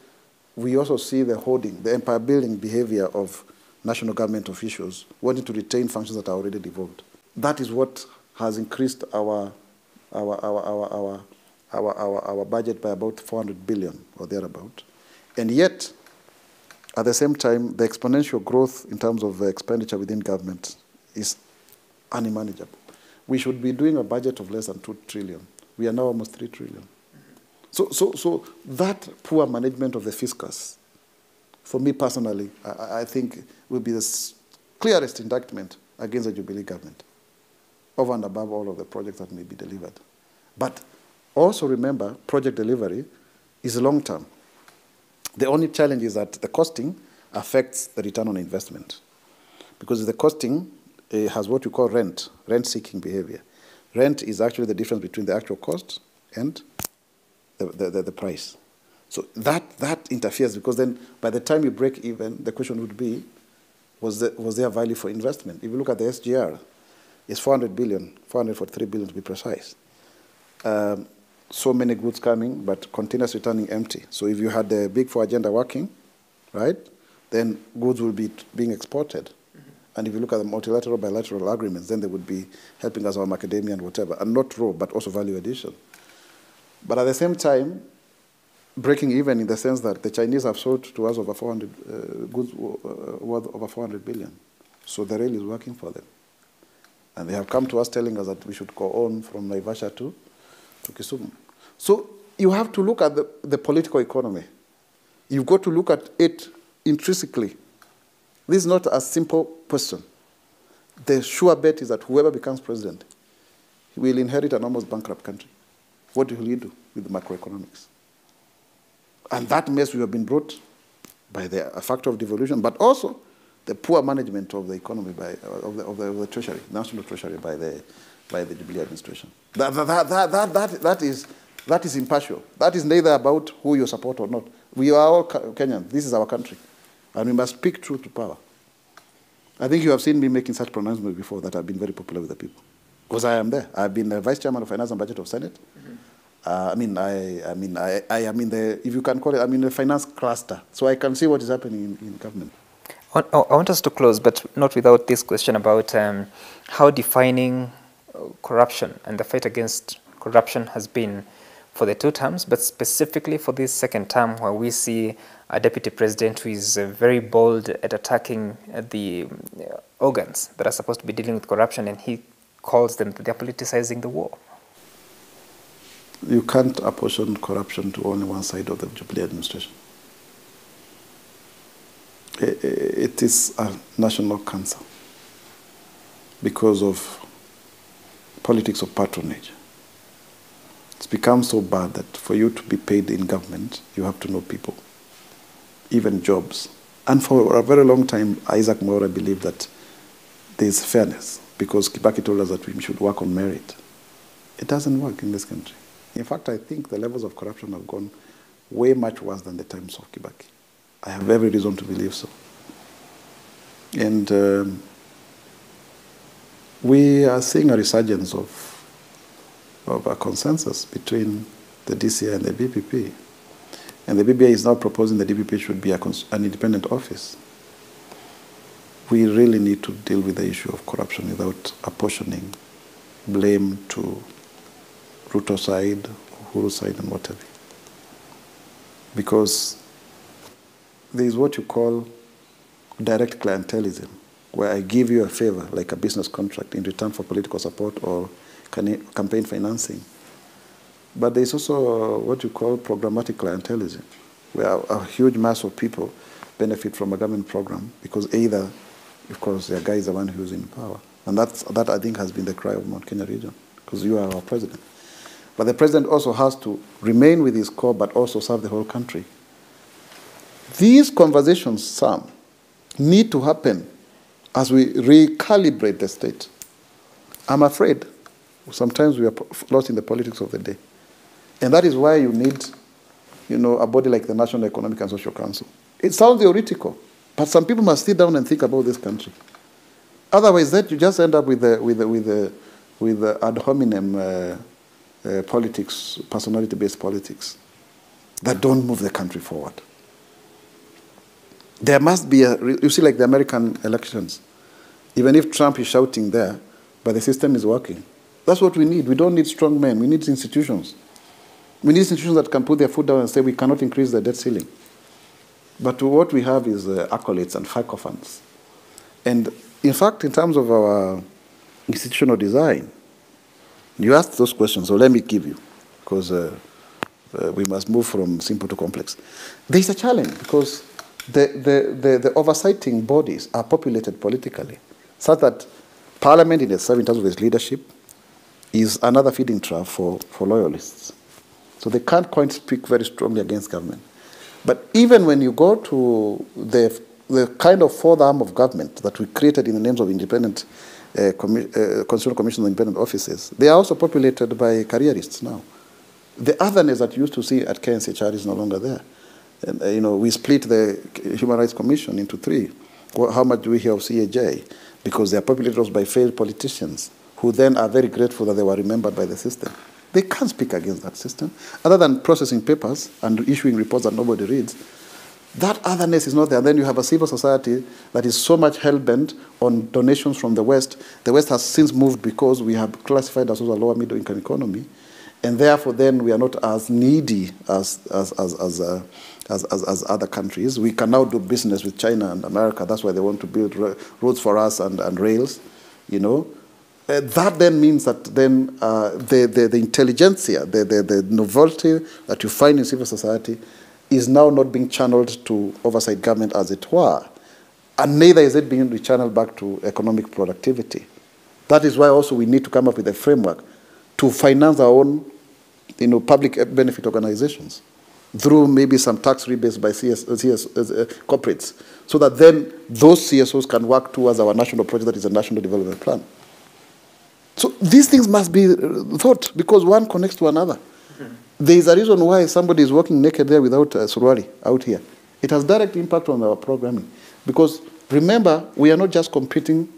we also see the hoarding, the empire-building behavior of national government officials wanting to retain functions that are already devolved. That is what has increased our budget by about 400 billion or thereabout. And yet, at the same time, the exponential growth in terms of expenditure within government is unmanageable. We should be doing a budget of less than 2 trillion. We are now almost 3 trillion. So that poor management of the fiscus, for me personally, I think will be the clearest indictment against the Jubilee government, over and above all of the projects that may be delivered. But also remember, project delivery is long-term. The only challenge is that the costing affects the return on investment. Because the costing has what we call rent-seeking behavior. Rent is actually the difference between the actual cost and the price. So that interferes, because then by the time you break even, the question would be, was there value for investment? If you look at the SGR, it's 400 billion, 443 billion to be precise. So many goods coming, but containers returning empty. So if you had the Big Four agenda working, right, then goods will be being exported. And if you look at the multilateral, bilateral agreements, then they would be helping us, our macadamia and whatever, and not raw, but also value addition. But at the same time, breaking even in the sense that the Chinese have sold to us over 400 goods worth over 400 billion. So the rail is working for them. And they have come to us telling us that we should go on from Naivasha to Kisumu. So you have to look at the political economy. You've got to look at it intrinsically. This is not a simple question. The sure bet is that whoever becomes president, he will inherit an almost bankrupt country. What will he do with the macroeconomics? And that mess we have been brought by the factor of devolution, but also the poor management of the economy of the treasury, national treasury by the Jubilee administration. That is impartial. That is neither about who you support or not. We are all Kenyans. This is our country, and we must speak truth to power. I think you have seen me making such pronouncements before that have been very popular with the people, because I am there. I've been the vice chairman of finance and budget of Senate. I am in the, if you can call it, I'm in the finance cluster, so I can see what is happening in government. I want us to close, but not without this question about how defining corruption and the fight against corruption has been for the 2 terms, but specifically for this 2nd term, where we see a deputy president who is very bold at attacking the organs that are supposed to be dealing with corruption, and he calls them that they're politicizing the war. You can't apportion corruption to only one side of the Jubilee administration. It is a national cancer because of politics of patronage. It's become so bad that for you to be paid in government, you have to know people, even jobs. And for a very long time, Isaac Mwaura believed that there is fairness, because Kibaki told us that we should work on merit. It doesn't work in this country. In fact, I think the levels of corruption have gone way much worse than the times of Kibaki. I have every reason to believe so. And we are seeing a resurgence of a consensus between the DCI and the BPP. And the BBI is now proposing the DPP should be an independent office. We really need to deal with the issue of corruption without apportioning blame to Ruto side, Uhuru side, and whatever. Because there is what you call direct clientelism, where I give you a favor, like a business contract, in return for political support or campaign financing. But there is also what you call programmatic clientelism, where a huge mass of people benefit from a government program because either, of course, their guy is the one who's in power. And that I think has been the cry of Mount Kenya region, because you are our president. But the president also has to remain with his core, but also serve the whole country. These conversations, Sam, need to happen as we recalibrate the state. I'm afraid sometimes we are lost in the politics of the day. And that is why you need, a body like the National Economic and Social Council. It sounds theoretical, but some people must sit down and think about this country. Otherwise, that you just end up with the ad hominem politics, personality-based politics that don't move the country forward. There must be you see, like the American elections, even if Trump is shouting there, but the system is working. That's what we need. We don't need strong men. We need institutions. We need institutions that can put their foot down and say we cannot increase the debt ceiling. But what we have is accolades and sycophants. And in fact, in terms of our institutional design, you asked those questions, so let me give you, because we must move from simple to complex. There's a challenge, because the oversighting bodies are populated politically, such that Parliament in itself, in terms of its leadership, is another feeding trough for loyalists. So they can't quite speak very strongly against government. But even when you go to the kind of fourth arm of government that we created in the names of independent constitutional commissions and independent offices, they are also populated by careerists now. The otherness that you used to see at KNCHR is no longer there. And, we split the Human Rights Commission into 3. How much do we hear of CAJ? Because they are populated by failed politicians who then are very grateful that they were remembered by the system. They can't speak against that system. Other than processing papers and issuing reports that nobody reads, that otherness is not there. And then you have a civil society that is so much hell-bent on donations from the West. The West has since moved because we have classified ourselves as a lower middle-income economy, and therefore then we are not as needy as other countries. We can now do business with China and America. That's why they want to build roads for us and rails, that then means that then the intelligentsia, the novelty that you find in civil society is now not being channeled to oversight government as it were. And neither is it being channeled back to economic productivity. That is why also we need to come up with a framework to finance our own public benefit organizations. through maybe some tax rebates by corporates, so that then those CSOs can work towards our national project that is a national development plan. So these things must be thought, because one connects to another. There is a reason why somebody is walking naked there without surwali out here. It has direct impact on our programming. Because remember, we are not just competing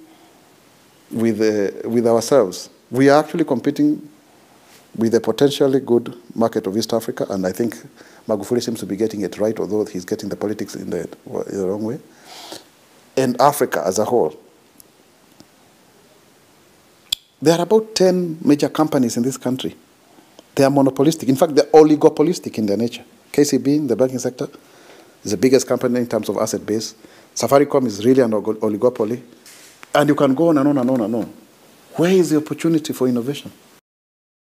with ourselves. We are actually competing with a potentially good market of East Africa, and I think Magufuli seems to be getting it right, although he's getting the politics in the wrong way, and Africa as a whole. There are about 10 major companies in this country. They are monopolistic. In fact, they're oligopolistic in their nature. KCB in the banking sector is the biggest company in terms of asset base. Safaricom is really an oligopoly. And you can go on and on and on and on. Where is the opportunity for innovation?